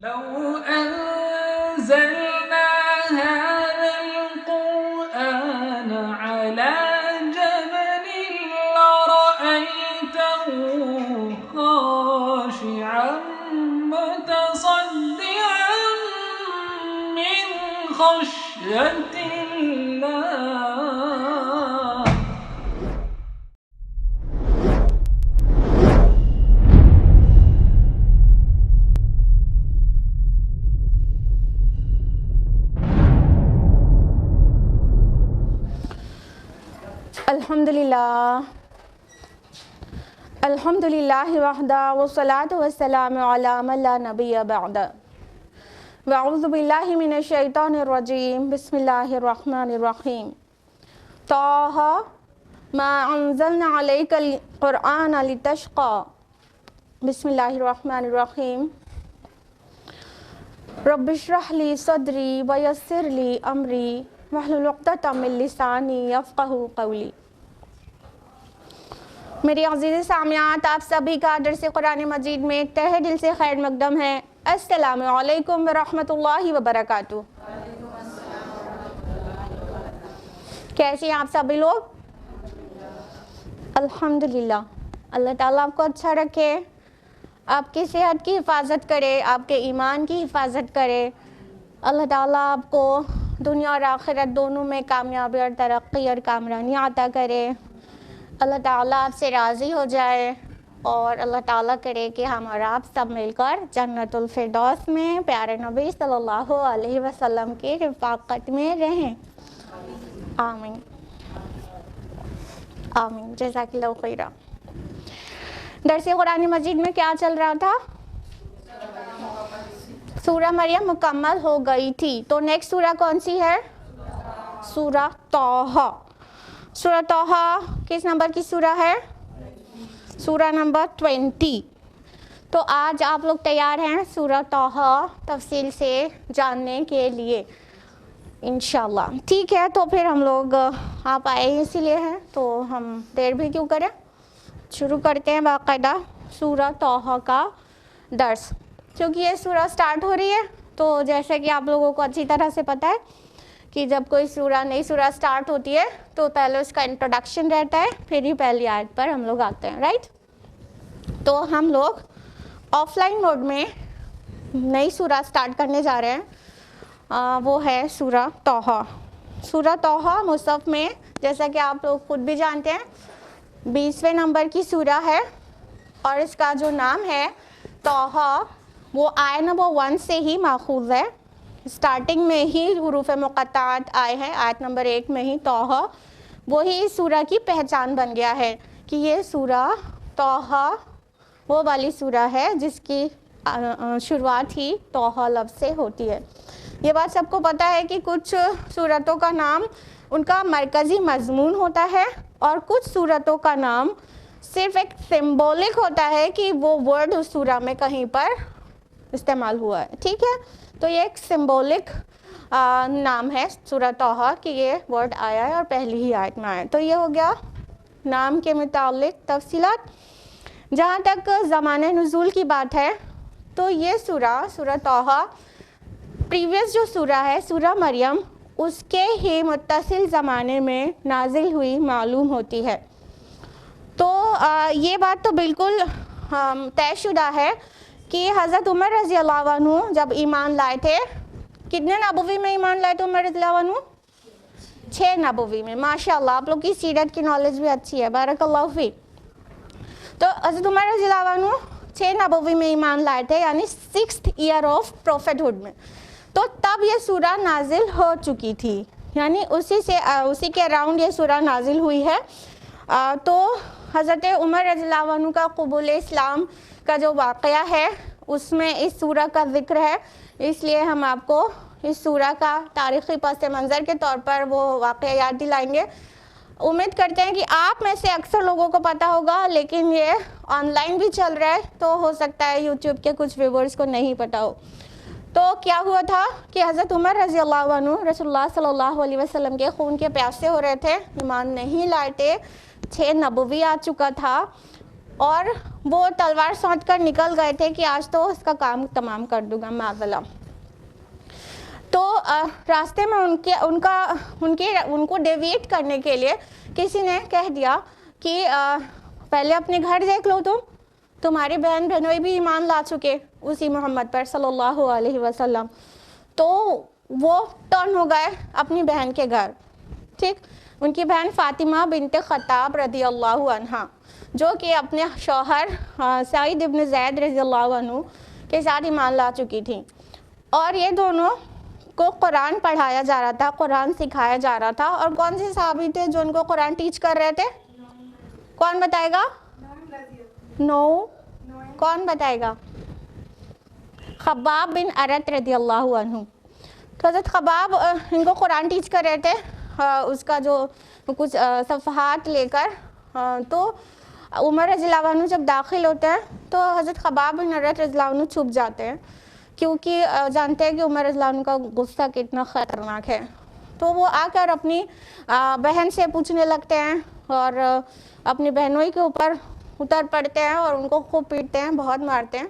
لو أنزلنا هذا القرآن على جبل لرأيته خاشعا متصدعا من خشية الله. الحمدللہ وحدہ والصلاة والسلام علی من لا نبی بعد واعوذ باللہ من الشیطان الرجیم بسم اللہ الرحمن الرحیم طٰ ما انزلنا علیک القرآن لتشقى بسم اللہ الرحمن الرحیم رب اشرح لی صدری ویسر لی امری واحلل عقدۃ من لسانی یفقہوا قولی. میری عزیز سامعات، آپ سبھی کا درس قرآن مجید میں تہہ دل سے خیر مقدم ہے. السلام علیکم ورحمۃ اللہ وبرکاتہ. کیسے ہیں آپ سبھی لوگ؟ الحمدللہ. اللہ تعالیٰ آپ کو اچھا رکھے، آپ کی صحت کی حفاظت کرے، آپ کے ایمان کی حفاظت کرے. اللہ تعالیٰ آپ کو دنیا اور آخرت دونوں میں کامیابی اور ترقی اور کامرانی عطا کرے. اللہ تعالیٰ آپ سے راضی ہو جائے اور اللہ تعالیٰ کرے کہ ہم اور آپ سب مل کر جنت الفردوس میں پیارے نبی صلی اللہ علیہ وسلم کی رفاقت میں رہیں. آمین آمین. جزاک اللہ خیرا. درس قرآن مجید میں کیا چل رہا تھا؟ سورہ مریم مکمل ہو گئی تھی. تو نیکسٹ سورہ کون سی ہے؟ سورہ طٰ. سورہ طٰ کس نمبر کی سورہ ہے؟ سورہ نمبر 20. تو آج آپ لوگ تیار ہیں سورہ طٰ تفصیل سے جاننے کے لیے انشاءاللہ؟ ٹھیک ہے، تو پھر ہم لوگ آپ آئے اسی لیے ہیں تو ہم دیر بھی کیوں کریں، شروع کرتے ہیں باقاعدہ سورہ طٰ کا درس. کیونکہ یہ سورہ سٹارٹ ہو رہی ہے تو جیسے کہ آپ لوگوں کو اچھی طرح سے پتہ ہے کہ جب کوئی نئی سورہ سٹارٹ ہوتی ہے تو پہلے اس کا انٹروڈکشن رہتا ہے، پھر ہی پہلی آیت پر ہم لوگ آتے ہیں، رائٹ؟ تو ہم لوگ آف لائن موڈ میں نئی سورہ سٹارٹ کرنے جا رہے ہیں. وہ ہے سورہ طٰ. سورہ طٰ مصحف میں جیسا کہ آپ لوگ خود بھی جانتے ہیں 20ویں نمبر کی سورہ ہے، اور اس کا جو نام ہے طٰ وہ آیت نمبر 1 سے ہی ماخوذ ہے. سٹارٹنگ میں ہی حروف مقطعات آئے ہیں، آیت نمبر 1 میں ہی طٰ وہی اس سورہ کی پہچان بن گیا ہے کہ یہ سورہ طٰ وہ والی سورہ ہے جس کی شروعات ہی طٰ لفظ سے ہوتی ہے. یہ بات سب کو پتہ ہے کہ کچھ سورتوں کا نام ان کا مرکزی مضمون ہوتا ہے اور کچھ سورتوں کا نام صرف ایک سمبولک ہوتا ہے کہ وہ ورڈ اس سورہ میں کہیں پر استعمال ہوا ہے. ٹھیک ہے، تو یہ ایک سمبولک نام ہے سورہ طٰ کہ یہ ورڈ آیا ہے اور پہلی ہی آیت میں آیا. تو یہ ہو گیا نام کے متعلق تفصیلات. جہاں تک زمانہ نزول کی بات ہے تو یہ سورہ طٰ پریویس جو سورہ ہے سورہ مریم اس کے ہی متصل زمانے میں نازل ہوئی معلوم ہوتی ہے. تو یہ بات تو بالکل طے شدہ ہے کہ حضرت عمر رضی اللہ عنہ جب ایمان لائے تھے، کتنے نبوی میں ایمان لائے تھے عمر رضی اللہ عنہ؟ 6 نبوی میں. ماشاءاللہ آپ لوگ کی سیرت کی نالج بھی اچھی ہے، بارک اللہ فی. تو حضرت عمر رضی اللہ عنہ 6 نبوی میں ایمان لائے تھے، یعنی 6th year of prophet hood میں. تو تب یہ سورہ نازل ہو چکی تھی، یعنی اسی کے اراؤنڈ یہ سورہ نازل ہوئی ہے. تو حضرت عمر رضی اللہ عنہ کا قبول اسلام کا جو واقعہ ہے اس میں اس سورہ کا ذکر ہے، اس لیے ہم آپ کو اس سورہ کا تاریخی پس منظر کے طور پر وہ واقعہ یاد دلائیں گے. امید کرتے ہیں کہ آپ میں سے اکثر لوگوں کو پتہ ہوگا، لیکن یہ آن لائن بھی چل رہا ہے تو ہو سکتا ہے یوٹیوب کے کچھ ویورز کو نہیں پتہ ہو. تو کیا ہوا تھا کہ حضرت عمر رضی اللہ عنہ رسول اللہ صلی اللہ علیہ وسلم کے خون کے پیاسے ہو رہے تھے، ایمان نہیں لائے تھے، 6 نبوی آ چکا تھا. اور وہ تلوار سونت کر نکل گئے تھے کہ آج تو اس کا کام تمام کر دوں گا معذلہ. تو راستے میں ان کو ڈیویٹ کرنے کے لیے کسی نے کہہ دیا کہ پہلے اپنے گھر دیکھ لو, تمہاری بہن بہنوئی بھی ایمان لا چکے اسی محمد پر صلی اللہ علیہ وسلم. تو وہ ٹرن ہو گئے اپنی بہن کے گھر. ٹھیک, ان کی بہن فاطمہ بنت خطاب رضی اللہ عنہ, جو کہ اپنے شوہر سعید ابن زید رضی اللہ عنہ کے ساتھ ایمان لا چکی تھیں, اور یہ دونوں کو قرآن پڑھایا جا رہا تھا, قرآن سکھایا جا رہا تھا. اور کون سے صحابی تھے جو ان کو قرآن ٹیچ کر رہے تھے؟ کون بتائے گا؟ کون بتائے گا؟ خباب بن ارت رضی اللہ عنہ. تو حضرت خباب ان کو قرآن ٹیچ کر رہے تھے, اس کا جو کچھ صفحات لے کر. تو عمر رضی اللہ عنہ جب داخل ہوتے ہیں تو حضرت خباب بن ارت رضی اللہ عنہ چھپ جاتے ہیں, کیونکہ جانتے ہیں کہ عمر رضی اللہ عنہ کا غصہ کتنا خطرناک ہے. تو وہ آ کر اپنی بہن سے پوچھنے لگتے ہیں اور اپنی بہنوئی کے اوپر اتر پڑتے ہیں اور ان کو خوب پیٹتے ہیں, بہت مارتے ہیں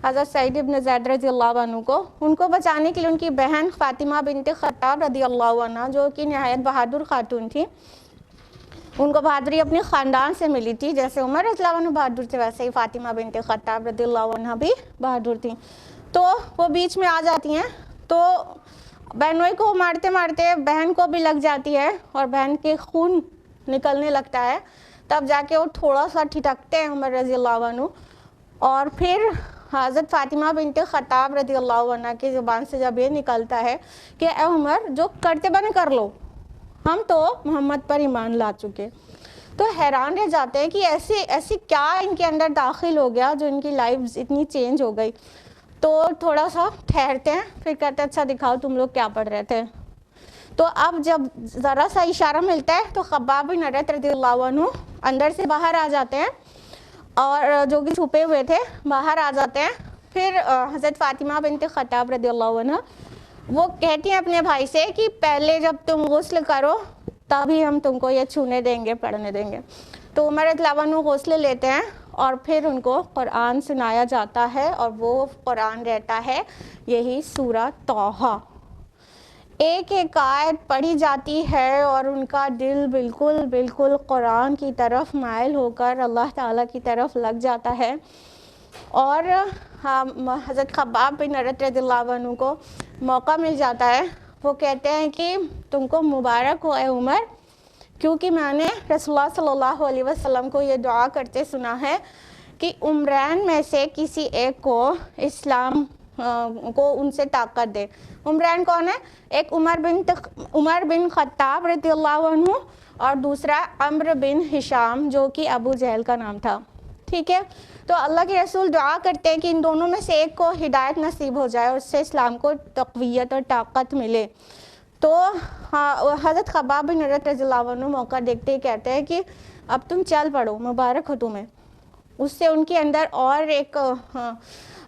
حضرت سعید ابن زید رضی اللہ عنہ کو. ان کو بچانے کے لیے ان کی بہن فاطمہ بنت خطاب رضی اللہ عنہ, جو کہ نہایت بہادر خاتون تھی, ان کو بہادری اپنے خاندان سے ملی تھی. جیسے عمر رضی اللہ عنہ بہادر تھے ویسے ہی فاطمہ بنت خطاب رضی اللہ عنہ بھی بہادر تھیں. تو وہ بیچ میں آ جاتی ہیں, تو بہنوئی کو مارتے مارتے بہن کو بھی لگ جاتی ہے اور بہن کے خون نکلنے لگتا ہے. تب جا کے وہ تھوڑا سا ٹھٹکتے ہیں عمر رضی اللہ عنہ, اور پھر حضرت فاطمہ بنت خطاب رضی اللہ عنہ کی زبان سے جب یہ نکلتا ہے کہ اے عمر, جو کرتے بند کر لو, ہم تو محمد پر ایمان لا چکے. تو حیران رہ جاتے ہیں کہ ایسی کیا ان کے اندر داخل ہو گیا جو ان کی لائف اتنی چینج ہو گئی. تو تھوڑا سا ٹھہرتے ہیں, پھر کہتے ہیں اچھا دکھاؤ تم لوگ کیا پڑھ رہے تھے. تو اب جب ذرا سا اشارہ ملتا ہے تو خباب بن ارت رضی اللہ عنہ اندر سے باہر آ جاتے ہیں, اور جو کہ چھپے ہوئے تھے باہر آ جاتے ہیں. پھر حضرت فاطمہ بنت خطاب رضی اللہ عنہ وہ کہتی ہیں اپنے بھائی سے کہ پہلے جب تم غسل کرو تبھی ہم تم کو یہ چھونے دیں گے, پڑھنے دیں گے. تو عمر رضی اللہ عنہ غسل لیتے ہیں اور پھر ان کو قرآن سنایا جاتا ہے, اور وہ قرآن رہتا ہے یہی سورہ طٰہٰ. ایک ایک آیت پڑھی جاتی ہے اور ان کا دل بالکل قرآن کی طرف مائل ہو کر اللہ تعالیٰ کی طرف لگ جاتا ہے. اور حضرت خباب بن ارت رضی اللہ عنہ کو موقع مل جاتا ہے. وہ کہتے ہیں کہ تم کو مبارک ہو اے عمر, کیونکہ میں نے رسول اللہ صلی اللہ علیہ وسلم کو یہ دعا کرتے سنا ہے کہ عمرین میں سے کسی ایک کو اسلام کو ان سے طاقت دے. عمرین کون ہے؟ ایک عمر بن خطاب رضی اللہ عنہ, اور دوسرا عمرو بن ہشام جو کہ ابو جہل کا نام تھا. ٹھیک ہے, تو اللہ کے رسول دعا کرتے ہیں کہ ان دونوں میں سے ایک کو ہدایت نصیب ہو جائے اور اس سے اسلام کو تقویت اور طاقت ملے. تو حضرت خباب بن ارت رضی اللہ عنہ موقع دیکھتے ہی کہتے ہیں کہ اب تم چل پڑو, مبارک ہو تمہیں. اس سے ان کے اندر اور ایک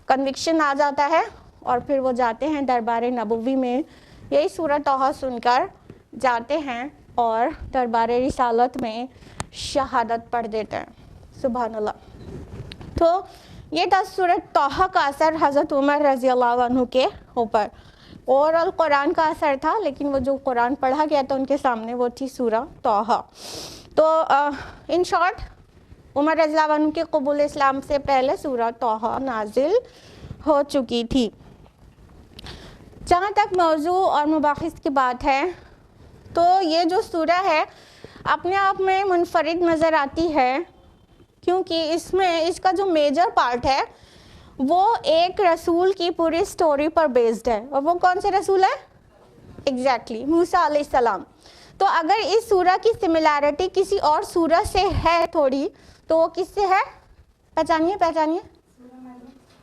کنوکشن آ جاتا ہے, اور پھر وہ جاتے ہیں دربار نبوی میں, یہی سورہ طٰہٰ سن کر جاتے ہیں اور دربار رسالت میں شہادت پڑھ دیتے ہیں. سبحان اللہ. تو یہ تھا سورہ طٰہٰ کا اثر حضرت عمر رضی اللہ عنہ کے اوپر. اوورآل قرآن کا اثر تھا, لیکن وہ جو قرآن پڑھا گیا تھا ان کے سامنے وہ تھی سورہ طٰہٰ. تو ان شارٹ عمر رضی اللہ عنہ کے قبول اسلام سے پہلے سورہ طٰہٰ نازل ہو چکی تھی. جہاں تک موضوع اور مباحث کی بات ہے تو یہ جو سورہ ہے اپنے آپ میں منفرد نظر آتی ہے, کیونکہ اس کا جو میجر پارٹ ہے وہ ایک رسول کی پوری سٹوری پر بیسڈ ہے. اور وہ کون سے رسول ہے؟ ایگزیکٹلی موسیٰ علیہ السلام. تو اگر اس سورہ کی سملیرٹی کسی اور سورہ سے ہے تھوڑی, تو وہ کس سے ہے؟ پہچانیے.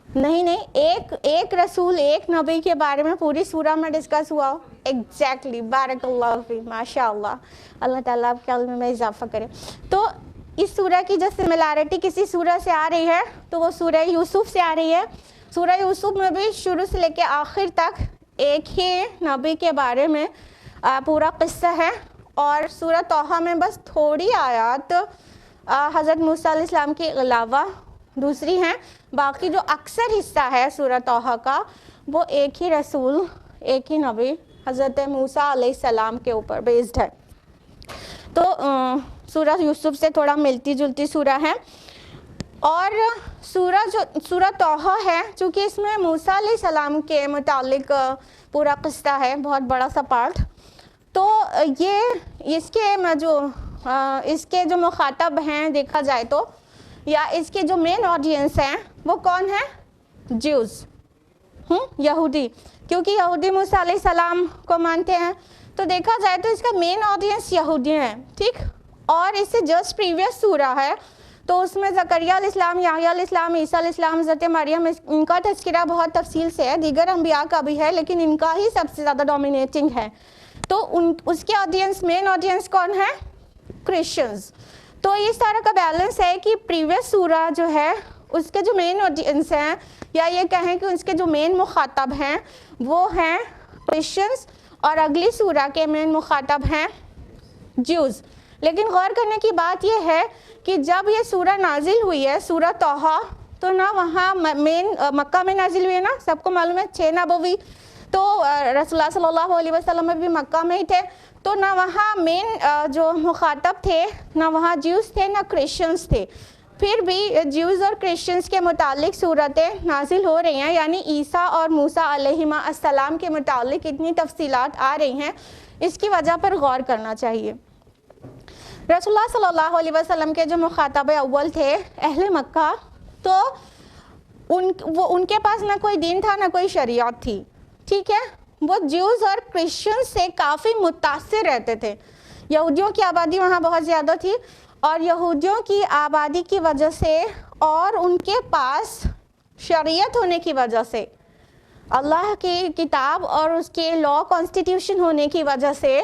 نہیں, ایک رسول, ایک نبی کے بارے میں پوری سورہ میں ڈسکس ہوا ہو. ایگزیکٹلی, بارک اللہ فی, ماشاء اللہ, اللہ تعالیٰ آپ کے علم میں اضافہ کرے. تو اس سورہ کی جو سملیرٹی کسی سورہ سے آ رہی ہے تو وہ سورہ یوسف سے آ رہی ہے. سورہ یوسف میں بھی شروع سے لے کے آخر تک ایک ہی نبی کے بارے میں پورا قصہ ہے, اور سورہ طٰہٰ میں بس تھوڑی آیات حضرت موسیٰ علیہ السلام کے علاوہ دوسری ہیں. باقی جو اکثر حصہ ہے سورہ طٰہٰ کا وہ ایک ہی رسول، ایک ہی نبی حضرت موسیٰ علیہ السلام کے اوپر بیسڈ ہے. تو سورہ یوسف سے تھوڑا ملتی جلتی سورہ ہے. اور سورہ طٰہٰ ہے چونکہ اس میں موسیٰ علیہ السلام کے متعلق پورا قصہ ہے، بہت بڑا سا پارٹ. تو یہ اس کے جو مخاطب ہیں دیکھا جائے تو، یا اس کے جو مین آڈینس ہیں وہ کون ہیں؟ جیوز، یہودی، کیونکہ یہودی موسیٰ علیہ السلام کو مانتے ہیں. تو دیکھا جائے تو اس کا مین آڈینس یہودی ہیں، ٹھیک. اور اس سے جسٹ پریویس سورہ ہے تو اس میں زکریہ علیہ السلام، یحییٰ علیہ السلام، عیسیٰ علیہ السلام، حضرت مریم، ان کا تذکرہ بہت تفصیل سے ہے، دیگر انبیاء کا بھی ہے لیکن ان کا ہی سب سے زیادہ ڈومینیٹنگ ہے. تو اس کے آڈینس، مین آڈینس کون ہے؟ کرسچنز. تو اس طرح کا بیلنس ہے کہ پریویس سورہ جو ہے اس کے جو مین آڈینس ہیں، یا یہ کہیں کہ اس کے جو مین مخاطب ہیں وہ ہیں کرسچنز، اور اگلی سورہ کے مین مخاطب ہیں جیوز. لیکن غور کرنے کی بات یہ ہے کہ جب یہ سورہ نازل ہوئی ہے سورہ طٰہٰ، تو نہ وہاں مین مکہ میں نازل ہوئی ہے، نا سب کو معلوم ہے 6 نبوی، تو رسول اللہ صلی اللہ علیہ وسلم بھی مکہ میں ہی تھے. تو نہ وہاں مین جو مخاطب تھے، نہ وہاں جیوز تھے، نہ کرسچنز تھے. پھر بھی جیوز اور کرسچنز کے متعلق صورتیں نازل ہو رہی ہیں، یعنی عیسیٰ اور موسیٰ علیہ السلام کے متعلق اتنی تفصیلات آ رہی ہیں. اس کی وجہ پر غور کرنا چاہیے. رسول اللہ صلی اللہ علیہ وسلم کے جو مخاطب اول تھے اہل مکہ، تو ان کے پاس نہ کوئی دین تھا نہ کوئی شریعت تھی، ٹھیک ہے. وہ جیوز اور کرسچن سے کافی متاثر رہتے تھے. یہودیوں کی آبادی وہاں بہت زیادہ تھی، اور یہودیوں کی آبادی کی وجہ سے اور ان کے پاس شریعت ہونے کی وجہ سے، اللہ کی کتاب اور اس کے لا کانسٹیٹیوشن ہونے کی وجہ سے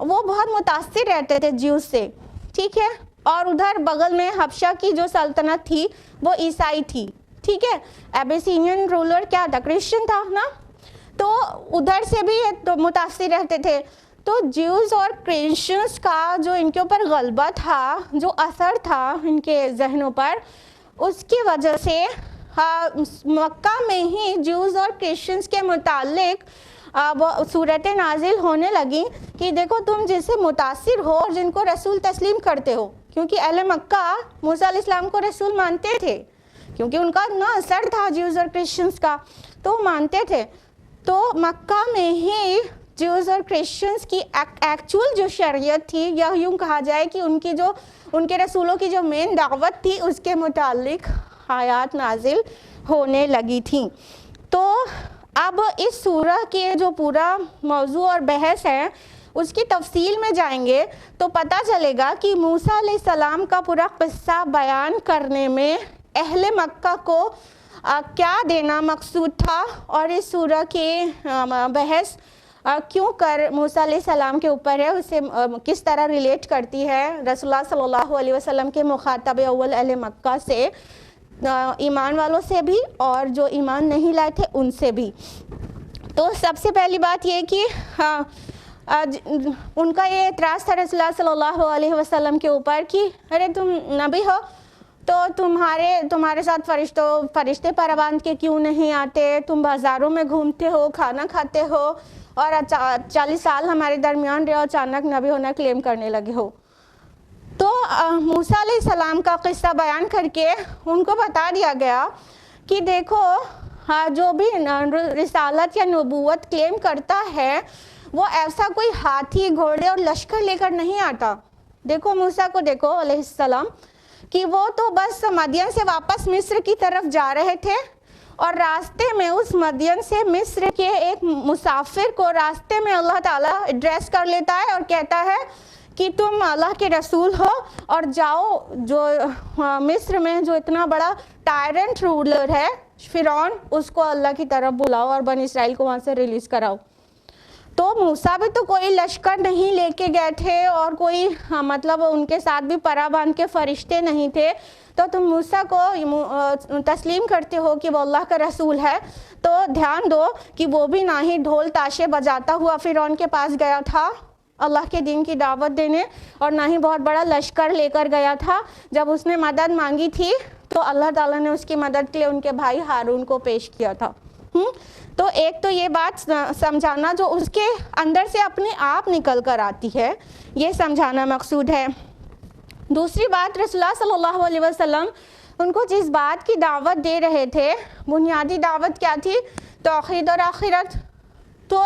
وہ بہت متاثر رہتے تھے جیوز سے، ٹھیک ہے. اور ادھر بغل میں حبشہ کی جو سلطنت تھی وہ عیسائی تھی، ٹھیک ہے. ایبیسینین رولر کیا تھا؟ کرسچن تھا نا. تو ادھر سے بھی تو متاثر رہتے تھے. تو جیوز اور کرسچنس کا جو ان کے اوپر غلبہ تھا، جو اثر تھا ان کے ذہنوں پر، اس کی وجہ سے مکہ میں ہی جیوز اور کرسچنس کے متعلق وہ صورتیں نازل ہونے لگیں کہ دیکھو تم جن سے متاثر ہو اور جن کو رسول تسلیم کرتے ہو، کیونکہ اہل مکہ موسیٰ علیہ السلام کو رسول مانتے تھے، کیونکہ ان کا نا اثر تھا جیوز اور کرسچنس کا، تو مانتے تھے. تو مکہ میں ہی جیوز اور کرسچنس کی ایکچول جو شریعت تھی، یا یوں کہا جائے کہ ان کے رسولوں کی جو مین دعوت تھی، اس کے متعلق آیات نازل ہونے لگی تھیں. تو اب اس سورہ کے جو پورا موضوع اور بحث ہے اس کی تفصیل میں جائیں گے تو پتہ چلے گا کہ موسیٰ علیہ السلام کا پورا قصہ بیان کرنے میں اہل مکہ کو کیا دینا مقصود تھا، اور اس سورہ کی بحث کیوں کر موسیٰ علیہ السلام کے اوپر ہے، اسے کس طرح ریلیٹ کرتی ہے رسول اللہ صلی اللہ علیہ وسلم کے مخاطب اول اہل مکہ سے، ایمان والوں سے بھی اور جو ایمان نہیں لائے تھے ان سے بھی. تو سب سے پہلی بات یہ کہ ان کا یہ اعتراض تھا رسول اللہ صلی اللہ علیہ وسلم کے اوپر کہ ارے تم نبی ہو تو تمہارے ساتھ فرشتے پر باندھ کے کیوں نہیں آتے، تم بازاروں میں گھومتے ہو، کھانا کھاتے ہو، اور 40 سال ہمارے درمیان رہے اور اچانک نبی ہونا کلیم کرنے لگے ہو. تو موسیٰ علیہ السلام کا قصہ بیان کر کے ان کو بتا دیا گیا کہ دیکھو جو بھی رسالت یا نبوت کلیم کرتا ہے وہ ایسا کوئی ہاتھی، گھوڑے اور لشکر لے کر نہیں آتا. دیکھو موسیٰ کو دیکھو علیہ السلام کہ وہ تو بس مدین سے واپس مصر کی طرف جا رہے تھے، اور راستے میں اس مدین سے مصر کے ایک مسافر کو راستے میں اللہ تعالیٰ ایڈریس کر لیتا ہے اور کہتا ہے کہ تم اللہ کے رسول ہو اور جاؤ جو مصر میں جو اتنا بڑا ٹائرنٹ رولر ہے فرعون، اس کو اللہ کی طرف بلاؤ اور بنی اسرائیل کو وہاں سے ریلیز کراؤ. تو موسیٰ بھی تو کوئی لشکر نہیں لے کے گئے تھے اور کوئی مطلب ان کے ساتھ بھی پرا باندھ کے فرشتے نہیں تھے، تو تم موسیٰ کو تسلیم کرتے ہو کہ وہ اللہ کا رسول ہے. تو دھیان دو کہ وہ بھی نہ ہی ڈھول تاشے بجاتا ہوا فرعون کے پاس گیا تھا، اللہ کے دین کی دعوت دینے، اور نہ ہی بہت بڑا لشکر لے کر گیا تھا. جب اس نے مدد مانگی تھی تو اللہ تعالیٰ نے اس کی مدد کے لیے ان کے بھائی ہارون کو پیش کیا تھا. تو ایک تو یہ بات سمجھانا جو اس کے اندر سے اپنے آپ نکل کر آتی ہے، یہ سمجھانا مقصود ہے. دوسری بات، رسول اللہ صلی اللہ علیہ وسلم ان کو جس بات کی دعوت دے رہے تھے، بنیادی دعوت کیا تھی؟ توحید اور آخرت. تو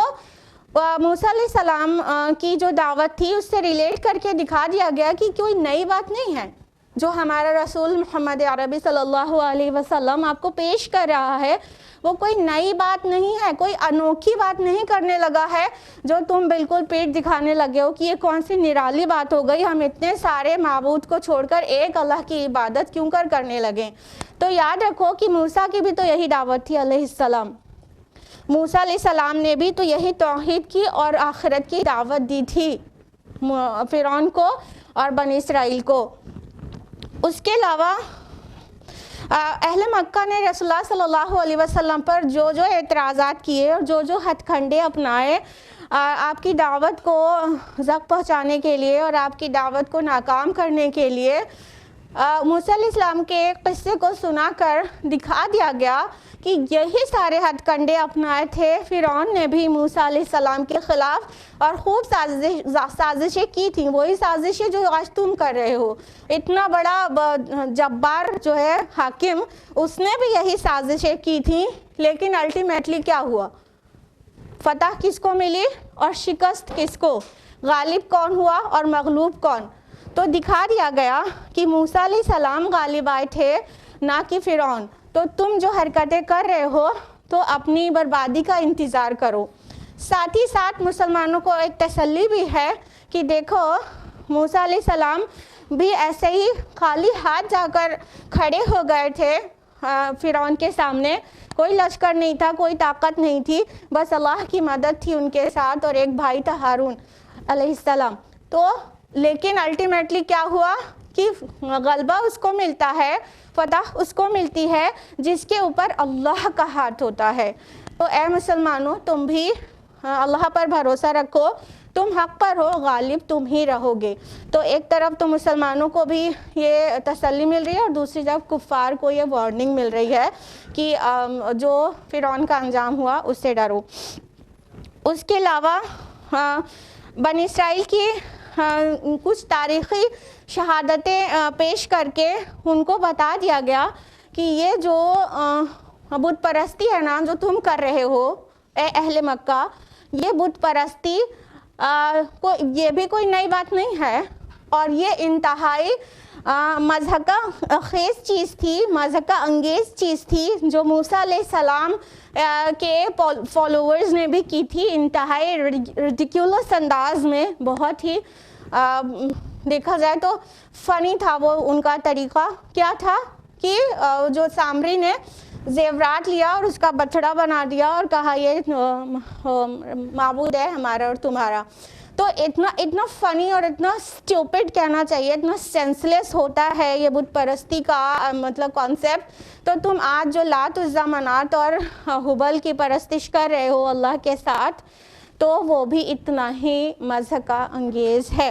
موسیٰ علیہ السلام کی جو دعوت تھی اس سے ریلیٹ کر کے دکھا دیا گیا کہ کوئی نئی بات نہیں ہے جو ہمارا رسول محمد عربی صلی اللہ علیہ وسلم آپ کو پیش کر رہا ہے. وہ کوئی نئی بات نہیں ہے، کوئی انوکھی بات نہیں کرنے لگا ہے جو تم بالکل پیٹ دکھانے لگے ہو کہ یہ کون سی نرالی بات ہو گئی، ہم اتنے سارے معبود کو چھوڑ کر ایک اللہ کی عبادت کیوں کرنے لگے. تو یاد رکھو کہ موسیٰ کی بھی تو یہی دعوت تھی علیہ السلام. موسیٰ علیہ السلام نے بھی تو یہی توحید کی اور آخرت کی دعوت دی تھی فرعون کو اور بنی اسرائیل کو. اس کے علاوہ اہل مکہ نے رسول اللہ صلی اللہ علیہ وسلم پر جو اعتراضات کیے اور جو ہتھ کنڈے اپنائے آپ کی دعوت کو زخم پہنچانے کے لیے اور آپ کی دعوت کو ناکام کرنے کے لیے، موسیٰ علیہ السلام کے ایک قصے کو سنا کر دکھا دیا گیا کہ یہی سارے ہتھ کنڈے اپنائے تھے فرعون نے بھی موسیٰ علیہ السلام کے خلاف، اور خوب سازشیں کی تھیں، وہی سازشیں جو آج تم کر رہے ہو. اتنا بڑا جبار جو ہے حاکم، اس نے بھی یہی سازشیں کی تھیں، لیکن الٹیمیٹلی کیا ہوا؟ فتح کس کو ملی اور شکست کس کو؟ غالب کون ہوا اور مغلوب کون؟ تو دکھا دیا گیا کہ موسیٰ علیہ السلام غالب آئے تھے، نہ کہ فرعون. تو تم جو حرکتیں کر رہے ہو تو اپنی بربادی کا انتظار کرو. ساتھ ہی ساتھ مسلمانوں کو ایک تسلی بھی ہے کہ دیکھو موسیٰ علیہ السلام بھی ایسے ہی خالی ہاتھ جا کر کھڑے ہو گئے تھے فرعون کے سامنے. کوئی لشکر نہیں تھا، کوئی طاقت نہیں تھی، بس اللہ کی مدد تھی ان کے ساتھ، اور ایک بھائی تھا ہارون علیہ السلام. تو لیکن الٹیمیٹلی کیا ہوا کہ غلبہ اس کو ملتا ہے، فتح اس کو ملتی ہے جس کے اوپر اللہ کا ہاتھ ہوتا ہے. تو اے مسلمانوں، تم بھی اللہ پر بھروسہ رکھو، تم حق پر ہو، غالب تم ہی رہو گے. تو ایک طرف تو مسلمانوں کو بھی یہ تسلی مل رہی ہے، اور دوسری طرف کفار کو یہ وارننگ مل رہی ہے کہ جو فرعون کا انجام ہوا اس سے ڈرو. اس کے علاوہ بنی اسرائیل کی کچھ تاریخی شہادتیں پیش کر کے ان کو بتا دیا گیا کہ یہ جو بت پرستی ہے نا جو تم کر رہے ہو اے اہل مکہ، یہ بت پرستی یہ بھی کوئی نئی بات نہیں ہے، اور یہ انتہائی مضحکہ خیز چیز تھی، مضحکہ انگیز چیز تھی جو موسیٰ علیہ السلام کے فالوورز نے بھی کی تھی، انتہائی ریڈیکیولس انداز میں. بہت ہی دیکھا جائے تو فنی تھا وہ ان کا طریقہ. کیا تھا کہ جو سامری نے زیورات لیا اور اس کا بچڑا بنا دیا اور کہا یہ معبود ہے ہمارا اور تمہارا. تو اتنا فنی اور اتنا اسٹیوپڈ کہنا چاہیے، اتنا سینسلیس ہوتا ہے یہ بت پرستی کا مطلب کانسیپٹ. تو تم آج جو لات عزا منات اور ہبل کی پرستش کر رہے ہو اللہ کے ساتھ، تو وہ بھی اتنا ہی مضحکہ انگیز ہے.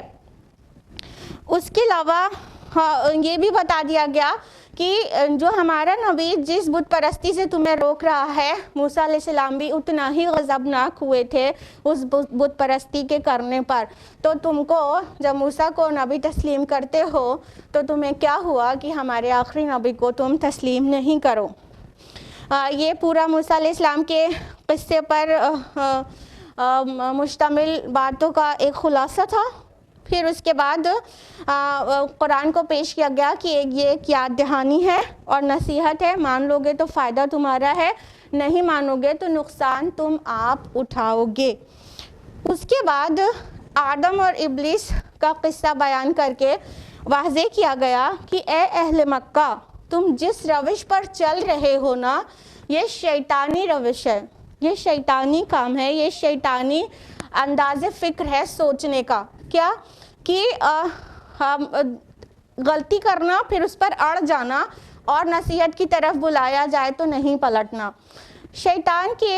اس کے علاوہ یہ بھی بتا دیا گیا کہ جو ہمارا نبی جس بت پرستی سے تمہیں روک رہا ہے، موسیٰ علیہ السلام بھی اتنا ہی غضبناک ہوئے تھے اس بت پرستی کے کرنے پر. تو تم کو جب موسیٰ کو نبی تسلیم کرتے ہو تو تمہیں کیا ہوا کہ ہمارے آخری نبی کو تم تسلیم نہیں کرو. یہ پورا موسیٰ علیہ السلام کے قصے پر مشتمل باتوں کا ایک خلاصہ تھا. پھر اس کے بعد قرآن کو پیش کیا گیا کہ یہ ایک یاد دہانی ہے اور نصیحت ہے، مان لو گے تو فائدہ تمہارا ہے، نہیں مانو گے تو نقصان تم آپ اٹھاؤ گے. اس کے بعد آدم اور ابلیس کا قصہ بیان کر کے واضح کیا گیا کہ اے اہل مکہ، تم جس روش پر چل رہے ہو نا، یہ شیطانی روش ہے، یہ شیطانی کام ہے، یہ شیطانی انداز فکر ہے سوچنے کا. کیا کہ غلطی کرنا، پھر اس پر اڑ جانا اور نصیحت کی طرف بلایا جائے تو نہیں پلٹنا. شیطان کے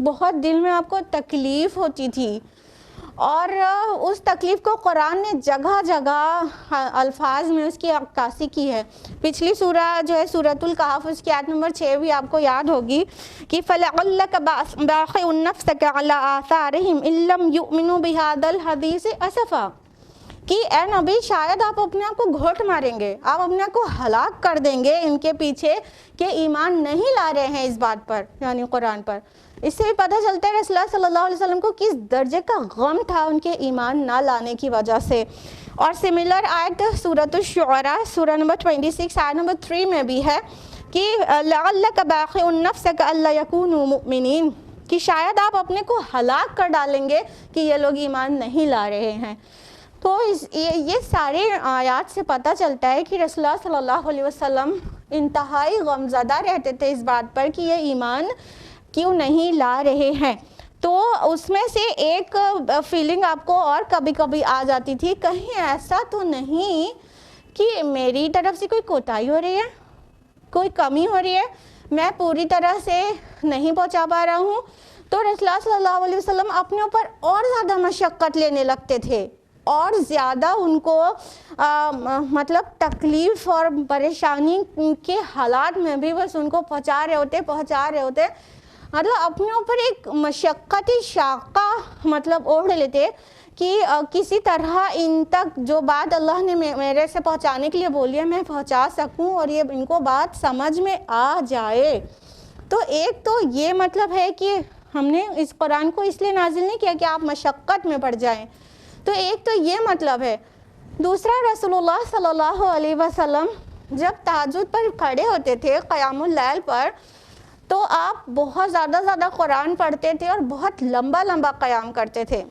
بہت دل میں آپ کو تکلیف ہوتی تھی، اور اس تکلیف کو قرآن نے جگہ جگہ الفاظ میں اس کی عکاسی کی ہے۔ پچھلی سورہ جو ہے سورۃ الکہف، اس کی آیت نمبر 6 بھی آپ کو یاد ہوگی کہ فَلَعَلَّكَ بَاخِعٌ نَفْسَكَ عَلَىٰ آثَارِهِمْ إِن لَّمْ يُؤْمِنُوا بِهَٰذَا الْحَدِيثِ أَسَفًا، کہ اے نبی شاید آپ اپنے آپ کو گھوٹ ماریں گے، آپ اپنے آپ کو ہلاک کر دیں گے ان کے پیچھے کہ ایمان نہیں لا رہے ہیں اس بات پر، یعنی قرآن پر۔ اس سے بھی پتہ چلتا ہے رسول اللہ صلی اللہ علیہ وسلم کو کس درجے کا غم تھا ان کے ایمان نہ لانے کی وجہ سے۔ اور سملر آیت سورۃ الشعراء سورہ نمبر 26 آیت نمبر 3 میں بھی ہے کہ لَعَلَّكَ بَاخِعٌ نَفْسَكَ أَلَّا يَكُونُوا مُؤْمِنِينَ، کہ شاید آپ اپنے کو ہلاک کر ڈالیں گے کہ یہ لوگ ایمان نہیں لا رہے ہیں۔ تو یہ سارے آیات سے پتہ چلتا ہے کہ رسول اللہ صلی اللہ علیہ وسلم انتہائی غمزدہ رہتے تھے اس بات پر کہ یہ ایمان کیوں نہیں لا رہے ہیں۔ تو اس میں سے ایک فیلنگ آپ کو اور کبھی کبھی آ جاتی تھی، کہیں ایسا تو نہیں کہ میری طرف سے کوئی کوتاہی ہو رہی ہے، کوئی کمی ہو رہی ہے، میں پوری طرح سے نہیں پہنچا پا رہا ہوں۔ تو رسول اللہ صلی اللہ علیہ وسلم اپنے اوپر اور زیادہ مشقت لینے لگتے تھے، اور زیادہ ان کو مطلب تکلیف اور پریشانی کے حالات میں بھی بس ان کو پہنچا رہے ہوتے، مطلب اپنے اوپر ایک مشقتی شاقہ مطلب اوڑھ لیتے کہ کسی طرح ان تک جو بات اللہ نے میرے سے پہنچانے کے لیے بولی ہے میں پہنچا سکوں اور یہ ان کو بات سمجھ میں آ جائے۔ تو ایک تو یہ مطلب ہے کہ ہم نے اس قرآن کو اس لیے نازل نہیں کیا کہ آپ مشقت میں پڑ جائیں، تو ایک تو یہ مطلب ہے۔ دوسرا، رسول اللہ صلی اللہ علیہ وسلم جب تہجد پر کھڑے ہوتے تھے قیام اللیل پر، تو آپ بہت زیادہ قرآن پڑھتے تھے اور بہت لمبا قیام کرتے تھے۔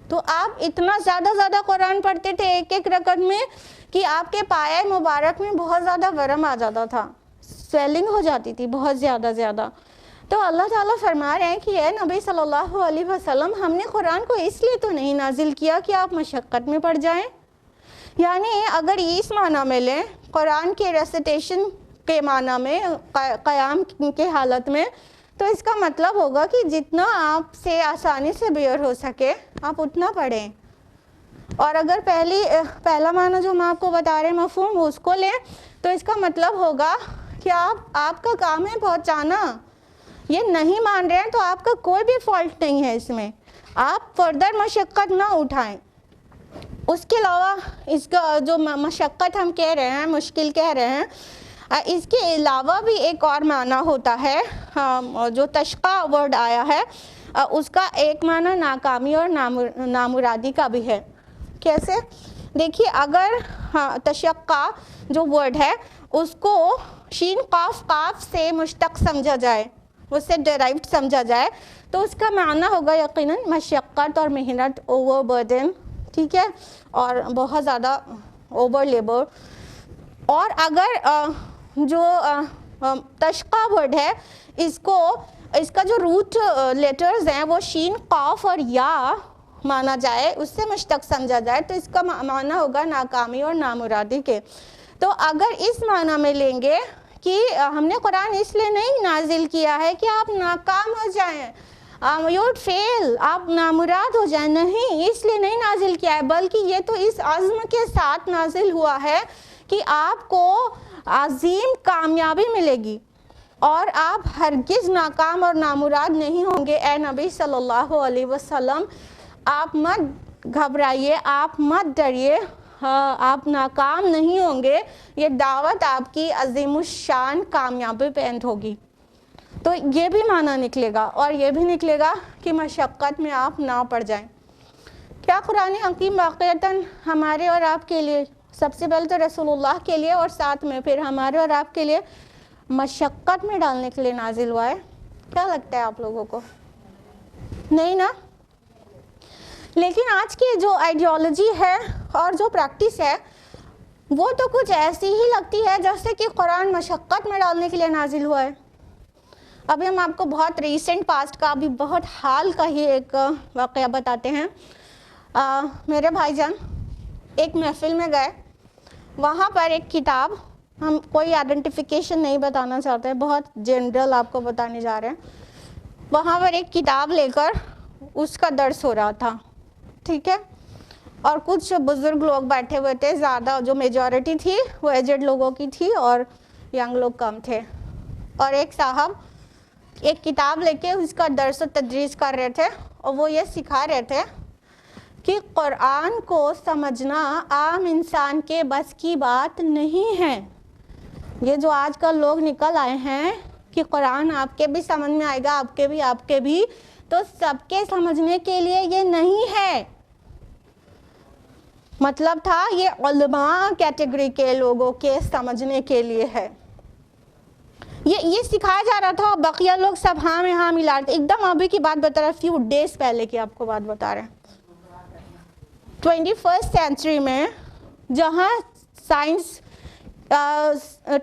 تو آپ اتنا زیادہ قرآن پڑھتے تھے ایک ایک رکعت میں کہ آپ کے پائے مبارک میں بہت زیادہ ورم آ جاتا تھا، سویلنگ ہو جاتی تھی بہت زیادہ۔ تو اللہ تعالیٰ فرما رہے ہیں کہ اے نبی صلی اللہ علیہ وسلم، ہم نے قرآن کو اس لیے تو نہیں نازل کیا کہ آپ مشقت میں پڑ جائیں۔ یعنی اگر اس معنی میں لیں قرآن کے ریسیٹیشن کے معنی میں، قیام کے حالت میں، تو اس کا مطلب ہوگا کہ جتنا آپ سے آسانی سے بیئر ہو سکے آپ اتنا پڑھیں۔ اور اگر پہلا معنی جو ہم آپ کو بتا رہے ہیں مفہوم، اس کو لیں تو اس کا مطلب ہوگا کہ آپ کا کام ہے پہنچانا، یہ نہیں مان رہے ہیں تو آپ کا کوئی بھی فالٹ نہیں ہے اس میں، آپ فردر مشقت نہ اٹھائیں۔ اس کے علاوہ اس کا جو مشقت ہم کہہ رہے ہیں، مشکل کہہ رہے ہیں، اس کے علاوہ بھی ایک اور معنی ہوتا ہے جو تشقا ورڈ آیا ہے، اس کا ایک معنی ناکامی اور نامرادی کا بھی ہے۔ کیسے؟ دیکھیے، اگر تشقا جو ورڈ ہے اس کو شین قاف قاف سے مشتق سمجھا جائے، اس سے ڈیرائیوڈ سمجھا جائے، تو اس کا معنی ہوگا یقیناً مشقت اور محنت، اوور برڈن، ٹھیک ہے، اور بہت زیادہ اوور لیبر۔ اور اگر جو تشقا ورڈ ہے اس کا جو روٹ لیٹرز ہیں وہ شین قاف اور یا مانا جائے، اس سے مشتق سمجھا جائے، تو اس کا معنی ہوگا ناکامی اور نامرادی کے۔ تو اگر اس معنی میں لیں گے کہ ہم نے قرآن اس لیے نہیں نازل کیا ہے کہ آپ ناکام ہو جائیں، you would fail، آپ نامراد ہو جائیں، نہیں، اس لیے نہیں نازل کیا ہے، بلکہ یہ تو اس عزم کے ساتھ نازل ہوا ہے کہ آپ کو عظیم کامیابی ملے گی اور آپ ہرگز ناکام اور نامراد نہیں ہوں گے۔ اے نبی صلی اللہ علیہ وسلم، آپ مت گھبرائیے، آپ مت ڈریے، آپ ناکام نہیں ہوں گے، یہ دعوت آپ کی عظیم الشان کامیابی پہ اینڈ ہوگی۔ تو یہ بھی معنی نکلے گا، اور یہ بھی نکلے گا کہ مشقت میں آپ نہ پڑ جائیں۔ کیا قرآن حکیم واقعتاً ہمارے اور آپ کے لیے، سب سے پہلے تو رسول اللہ کے لیے اور ساتھ میں پھر ہمارے اور آپ کے لیے مشقت میں ڈالنے کے لیے نازل ہوا ہے؟ کیا لگتا ہے آپ لوگوں کو؟ نہیں نا؟ لیکن آج کی جو آئیڈیالوجی ہے اور جو پریکٹس ہے وہ تو کچھ ایسی ہی لگتی ہے جیسے کہ قرآن مشقت میں ڈالنے کے لیے نازل ہوا ہے۔ ابھی ہم آپ کو بہت ریسنٹ پاسٹ کا، ابھی بہت حال کا ہی ایک واقعہ بتاتے ہیں۔ میرے بھائی جان ایک محفل میں گئے، وہاں پر ایک کتاب، ہم کوئی آئیڈینٹیفیکیشن نہیں بتانا چاہتے، بہت جنرل آپ کو بتانے جا رہے ہیں، وہاں پر ایک کتاب لے کر اس کا درس ہو رہا تھا, ٹھیک ہے, اور کچھ بزرگ لوگ بیٹھے ہوئے تھے, زیادہ جو میجورٹی تھی وہ ایجڈ لوگوں کی تھی اور ینگ لوگ کم تھے, اور ایک صاحب ایک کتاب لے کے اس کا درس و تدریس کر رہے تھے, اور وہ یہ سکھا رہے تھے کہ قرآن کو سمجھنا عام انسان کے بس کی بات نہیں ہے. یہ جو آج کل لوگ نکل آئے ہیں کہ قرآن آپ کے بھی سمجھ میں آئے گا, آپ کے بھی, تو سب کے سمجھنے کے لیے یہ نہیں ہے. مطلب تھا یہ علماء کیٹیگری کے لوگوں کے سمجھنے کے لیے ہے. یہ سکھایا جا رہا تھا, اور بقیہ لوگ سب ہاں میں ہاں ملا رہے تھے. ایک دم ابھی کی بات بتا رہے, فیو ڈیز پہلے کی آپ کو بات بتا رہے ہیں. 21st سینچری میں جہاں سائنس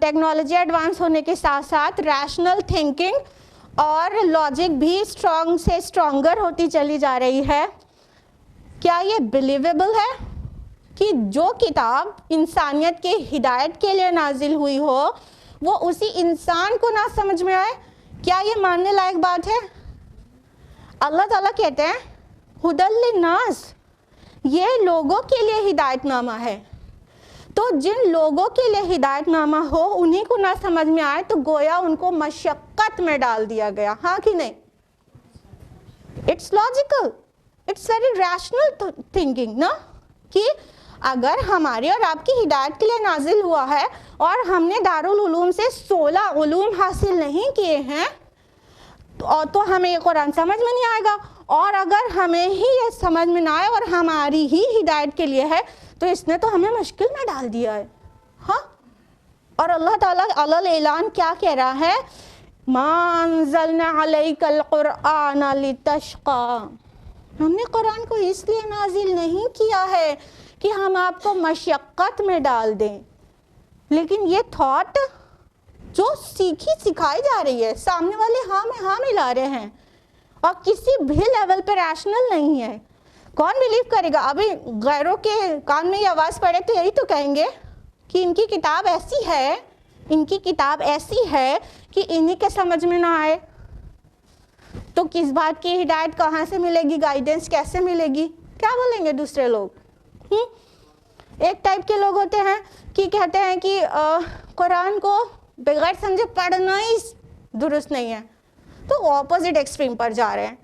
ٹیکنالوجی ایڈوانس ہونے کے ساتھ ساتھ ریشنل تھنکنگ اور لاجک بھی اسٹرانگ سے اسٹرانگر ہوتی چلی جا رہی ہے, کیا یہ بلیویبل ہے کہ جو کتاب انسانیت کے ہدایت کے لیے نازل ہوئی ہو وہ اسی انسان کو نہ سمجھ میں آئے؟ کیا یہ ماننے لائق بات ہے؟ اللہ تعالیٰ کہتے ہیں ہدی للناس, یہ لوگوں کے لیے ہدایت نامہ ہے. تو جن لوگوں کے لیے ہدایت نامہ ہو انہیں کو نہ سمجھ میں آئے تو گویا ان کو مشقت میں ڈال دیا گیا, ہاں کہ نہیں؟ It's logical, it's very rational thinking نا, کہ اگر ہماری اور آپ کی ہدایت کے لیے نازل ہوا ہے اور ہم نے دارالعلوم سے 16 علوم حاصل نہیں کیے ہیں تو ہمیں یہ قرآن سمجھ میں نہیں آئے گا. اور اگر ہمیں ہی یہ سمجھ میں نہ آئے اور ہماری ہی ہدایت کے لیے ہے تو اس نے تو ہمیں مشکل میں ڈال دیا ہے. ہاں, اور اللہ تعالیٰ علی اعلان کیا کہہ رہا ہے, ما انزلنا علیک القرآن لتشقی, ہم نے قرآن کو اس لیے نازل نہیں کیا ہے کہ ہم آپ کو مشقت میں ڈال دیں. لیکن یہ تھاٹ جو سکھائی جا رہی ہے, سامنے والے ہاں میں ہاں ملا رہے ہیں اور کسی بھی لیول پہ ریشنل نہیں ہے. کون بلیو کرے گا؟ ابھی غیروں کے کان میں یہ آواز پڑے تو یہی تو کہیں گے کہ ان کی کتاب ایسی ہے, ان کی کتاب ایسی ہے کہ انہی کے سمجھ میں نہ آئے تو کس بات کی ہدایت کہاں سے ملے گی, گائیڈنس کیسے ملے گی؟ کیا بولیں گے دوسرے لوگ؟ ایک ٹائپ کے لوگ ہوتے ہیں کہ کہتے ہیں کہ قرآن کو بغیر سمجھے پڑھنا ہی درست نہیں ہے, تو اپوزٹ ایکسٹریم پر جا رہے ہیں.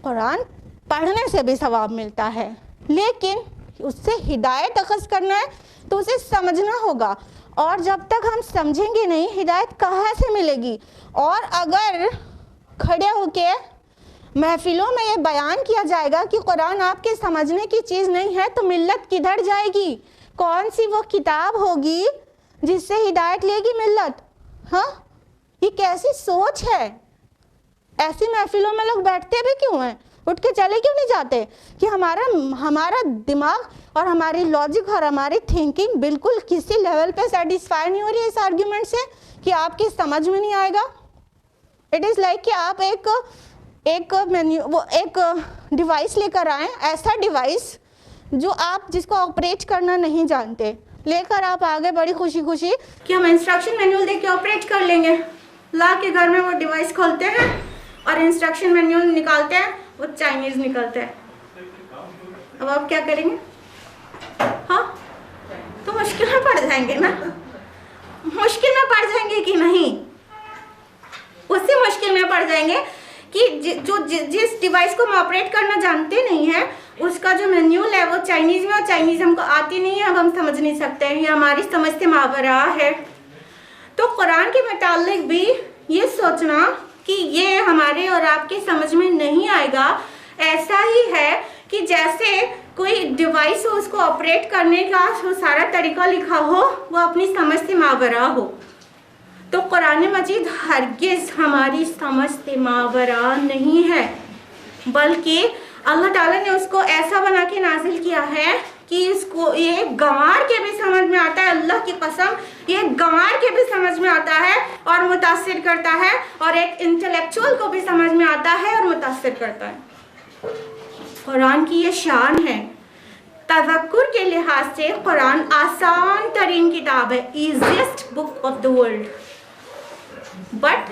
قرآن پڑھنے سے بھی ثواب ملتا ہے, لیکن اس سے ہدایت اخذ کرنا ہے تو اسے سمجھنا ہوگا, اور جب تک ہم سمجھیں گے نہیں ہدایت کہاں سے ملے گی. اور اگر کھڑے ہو کے محفلوں میں یہ بیان کیا جائے گا کہ قرآن آپ کے سمجھنے کی چیز نہیں ہے تو ملت کدھر جائے گی؟ کون سی وہ کتاب ہوگی جس سے ہدایت لے گی ملت؟ ہاں, یہ کیسی سوچ ہے؟ ایسی محفلوں میں لوگ بیٹھتے بھی کیوں ہیں, اٹھ کے چلے کیوں نہیں جاتے کہ ہمارا دماغ اور ہماری لاجک اور ہماری تھنکنگ بالکل کسی لیول پہ سیٹسفائی نہیں ہو رہی ہے اس آرگیومنٹ سے کہ آپ کی سمجھ میں نہیں آئے گا. اٹ از لائک کہ آپ ایک ڈیوائس لے کر آئیں, ایسا ڈیوائس جو آپ جس کو آپریٹ کرنا نہیں جانتے, لے کر آپ آگے بڑی خوشی خوشی کہ ہم انسٹرکشن مینول دیکھ کے آپریٹ کر لیں گے. لا کے گھر میں وہ ڈیوائس کھولتے ہیں اور انسٹرکشن مینول نکالتے ہیں, وہ چائنیز نکلتا ہے. اب آپ کیا کریں گے؟ ہاں, تو مشکل میں پڑ جائیں گے نا, مشکل میں پڑ جائیں گے کہ نہیں؟ اسی مشکل میں پڑ جائیں گے کہ جس ڈیوائس کو ہم آپریٹ کرنا جانتے نہیں ہیں اس کا جو مینیول ہے وہ چائنیز میں, اور چائنیز ہم کو آتی نہیں ہے, اب ہم سمجھ نہیں سکتے ہیں, یہ ہماری سمجھ سے ماورا ہے. تو قرآن کے متعلق بھی یہ سوچنا کہ یہ ہمارے اور آپ کے سمجھ میں نہیں آئے گا ایسا ہی ہے کہ جیسے کوئی ڈیوائس ہو اس کو آپریٹ کرنے کا جو سارا طریقہ لکھا ہو وہ اپنی سمجھ سے ماورا ہو. تو قرآن مجید ہرگز ہماری سمجھ سے ماورا نہیں ہے, بلکہ اللہ تعالیٰ نے اس کو ایسا بنا کے نازل کیا ہے کہ اس کو یہ گنوار کے بھی سمجھ میں آتا ہے, اللہ کی قسم یہ گنوار کے بھی سمجھ میں آتا ہے اور متاثر کرتا ہے, اور ایک انٹلیکچوئل کو بھی سمجھ میں آتا ہے اور متاثر کرتا ہے. قرآن کی یہ شان ہے. تذکر کے لحاظ سے قرآن آسان ترین کتاب ہے, easiest book of the world, but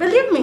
believe me।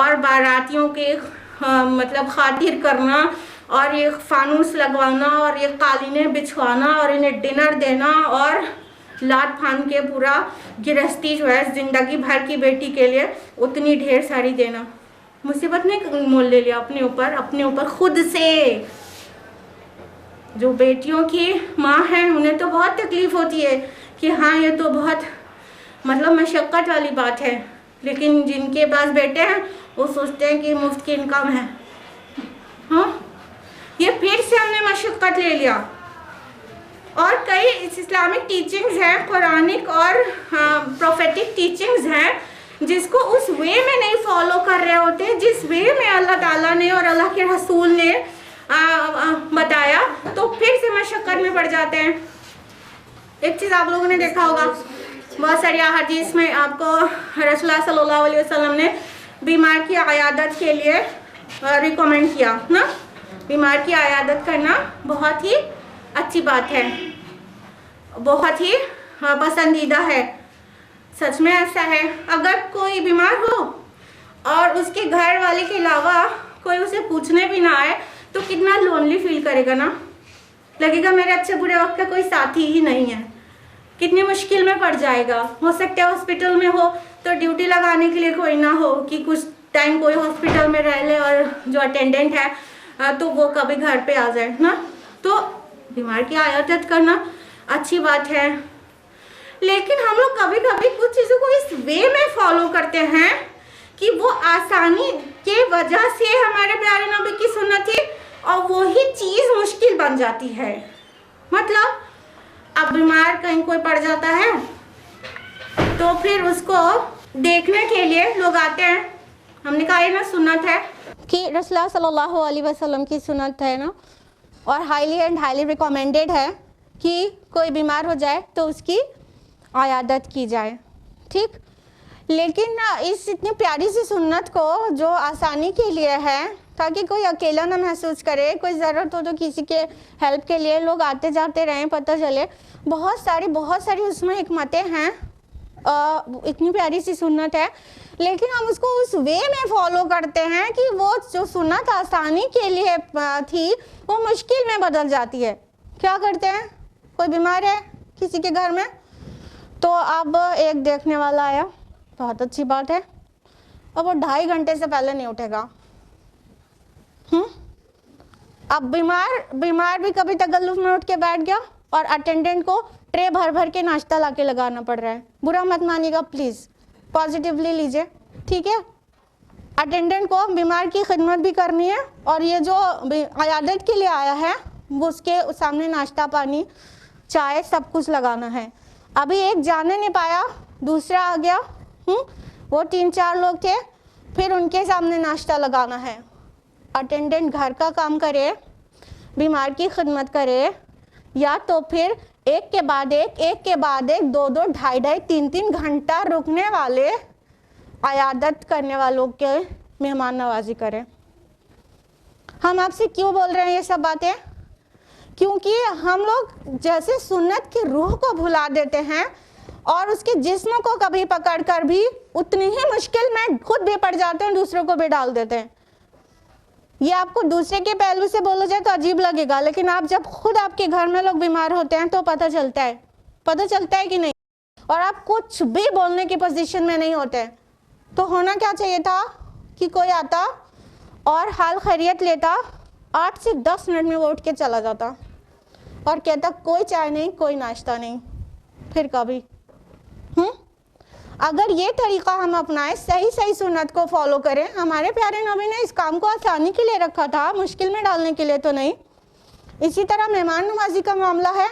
اور باراتیوں کے مطلب خاطر کرنا اور یہ فانوس لگوانا اور یہ قالینیں بچھوانا اور انہیں ڈنر دینا اور لات پھاند کے پورا گرہستی جو ہے زندگی بھر کی بیٹی کے لیے اتنی ڈھیر ساری دینا. مصیبت نے مول لے لیا اپنے اوپر خود سے. جو بیٹیوں کی ماں ہیں انہیں تو بہت تکلیف ہوتی ہے کہ ہاں یہ تو بہت مطلب مشقت والی بات ہے, لیکن جن کے پاس بیٹے ہیں وہ سوچتے ہیں کہ مفت کی انکم ہے. ہاں یہ پھر سے ہم نے مشقت لے لیا. اور کئی اسلامک ٹیچنگز ہیں, قرآنک اور پروفیٹک ٹیچنگز ہیں جس کو اس وے میں نہیں فالو کر رہے ہوتے جس وے میں اللہ تعالیٰ نے اور اللہ کے رسول نے بتایا, تو پھر سے مشقت میں پڑ جاتے ہیں. ایک چیز آپ لوگوں نے دیکھا ہوگا, بہت ساری احادیث میں آپ کو رسول اللہ صلی اللہ علیہ وسلم نے بیمار کی عیادت کے لیے ریکمینڈ کیا نا. بیمار کی عیادت کرنا بہت ہی اچھی بات ہے, بہت ہی پسندیدہ ہے. سچ میں ایسا ہے, اگر کوئی بیمار ہو اور اس کے گھر والے کے علاوہ کوئی اسے پوچھنے بھی نہ آئے تو کتنا لونلی فیل کرے گا نا. لگے گا میرے اچھے برے وقت کا کوئی ساتھی ہی نہیں ہے, کتنی مشکل میں پڑ جائے گا. ہو سکتا ہے ہاسپٹل میں ہو تو ڈیوٹی لگانے کے لیے کوئی نہ ہو کہ کچھ ٹائم کوئی ہاسپٹل میں رہ لے اور جو اٹینڈنٹ ہے تو وہ کبھی گھر پہ آ جائے نا. تو بیمار کی عیادت کرنا اچھی بات ہے, لیکن ہم لوگ کبھی کبھی کچھ چیزوں کو اس وے میں فالو کرتے ہیں کہ وہ آسانی کے وجہ سے ہمارے پیارے نبی کی سنت تھی اور وہی چیز مشکل بن جاتی ہے. مطلب اب بیمار کہیں کوئی پڑ جاتا ہے تو پھر اس کو دیکھنے کے لیے لوگ آتے ہیں. ہم نے کہا یہ نا سنت ہے کہ رسول اللہ صلی اللہ علیہ وسلم کی سنت ہے نا, اور ہائیلی اینڈ ہائیلی ریکمینڈیڈ ہے کہ کوئی بیمار ہو جائے تو اس کی عیادت کی جائے. ٹھیک, لیکن اس اتنی پیاری سی سنت کو جو آسانی کے لیے ہے تاکہ کوئی اکیلا نہ محسوس کرے, کوئی ضرورت ہو تو کسی کے ہیلپ کے لیے لوگ آتے جاتے رہیں, پتہ چلے بہت ساری اس میں حکمتیں ہیں. اتنی پیاری سی سنت ہے, لیکن ہم اس کو اس وے میں فالو کرتے ہیں کہ وہ جو سنت آسانی کے لیے تھی وہ مشکل میں بدل جاتی ہے. کیا کرتے ہیں, کوئی بیمار ہے کسی کے گھر میں تو اب ایک دیکھنے والا آیا, بہت اچھی بات ہے, اب وہ 2.5 گھنٹے سے پہلے نہیں اٹھے گا. اب بیمار بھی کبھی تکلف میں اٹھ کے بیٹھ گیا اور اٹینڈنٹ کو ٹرے بھر کے ناشتہ لا کے لگانا پڑ رہا ہے. برا مت مانیے گا پلیز, پازیٹیولی لیجئے. ٹھیک ہے, اٹینڈنٹ کو بیمار کی خدمت بھی کرنی ہے اور یہ جو عیادت کے لیے آیا ہے وہ اس کے سامنے ناشتہ پانی چائے سب کچھ لگانا ہے. ابھی ایک جانے نہیں پایا, دوسرا آ گیا, وہ 3-4 لوگ تھے, پھر ان کے سامنے ناشتہ لگانا ہے. اٹینڈنٹ گھر کا کام کرے, بیمار کی خدمت کرے, یا تو پھر ایک کے بعد ایک 2-2, 2.5, 3 گھنٹہ رکنے والے عیادت کرنے والوں کے مہمان نوازی کرے. ہم آپ سے کیوں بول رہے ہیں یہ سب باتیں؟ کیونکہ ہم لوگ جیسے سنت کی روح کو بھلا دیتے ہیں اور اس کے جسم کو کبھی پکڑ کر بھی اتنی ہی مشکل میں خود بھی پڑ جاتے ہیں, دوسروں کو بھی ڈال دیتے ہیں. یہ آپ کو دوسرے کے پہلو سے بولا جائے تو عجیب لگے گا, لیکن آپ جب خود آپ کے گھر میں لوگ بیمار ہوتے ہیں تو پتہ چلتا ہے کہ نہیں, اور آپ کچھ بھی بولنے کی پوزیشن میں نہیں ہوتے. تو ہونا کیا چاہیے تھا کہ کوئی آتا اور حال خیریت لیتا, 8 سے 10 منٹ میں وہ اٹھ کے چلا جاتا اور کہتا کوئی چائے نہیں, کوئی ناشتہ نہیں, پھر کبھی. اگر یہ طریقہ ہم اپنائیں, صحیح سنت کو فالو کریں, ہمارے پیارے نبی نے اس کام کو آسانی کے لیے رکھا تھا, مشکل میں ڈالنے کے لیے تو نہیں. اسی طرح مہمان نوازی کا معاملہ ہے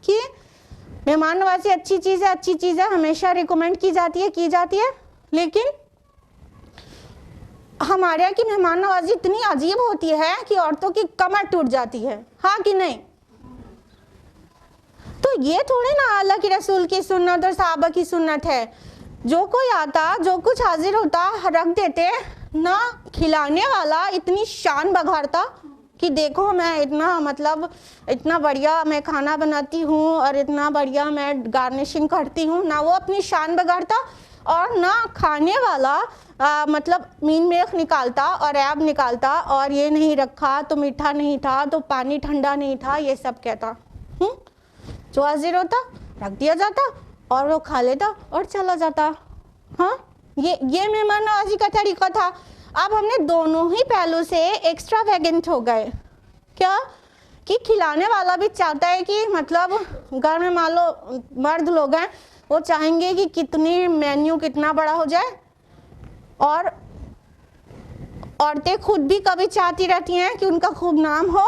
کہ مہمان نوازی اچھی چیز ہے, ہمیشہ ریکمینڈ کی جاتی ہے, لیکن ہمارے یہاں کی مہمان نوازی اتنی عجیب ہوتی ہے کہ عورتوں کی کمر ٹوٹ جاتی ہے. ہاں کہ نہیں؟ تو یہ تھوڑے نا اللہ کے رسول کی سنت اور صحابہ کی سنت ہے. جو کوئی آتا, جو کچھ حاضر ہوتا رکھ دیتے, نہ کھلانے والا اتنی شان بگاڑتا کہ دیکھو میں اتنا بڑھیا میں کھانا بناتی ہوں اور اتنا بڑھیا میں گارنشنگ کرتی ہوں, نہ وہ اپنی شان بگاڑتا اور نہ کھانے والا مطلب مین میخ نکالتا اور ایب نکالتا اور یہ نہیں رکھا تو میٹھا نہیں تھا تو پانی ٹھنڈا نہیں تھا یہ سب کہتا. جو حاضر ہوتا رکھ دیا جاتا اور وہ کھا لیتا اور چلا جاتا. ہاں یہ مہمان نوازی کا طریقہ تھا. اب ہم نے دونوں ہی پہلو سے ایکسٹرا ویگنٹ ہو گئے. کیا کہ کھلانے والا بھی چاہتا ہے کہ مطلب گھر میں مان لو مرد لوگ ہیں وہ چاہیں گے کہ کتنی مینیو کتنا بڑا ہو جائے, اور عورتیں خود بھی کبھی چاہتی رہتی ہیں کہ ان کا خوب نام ہو,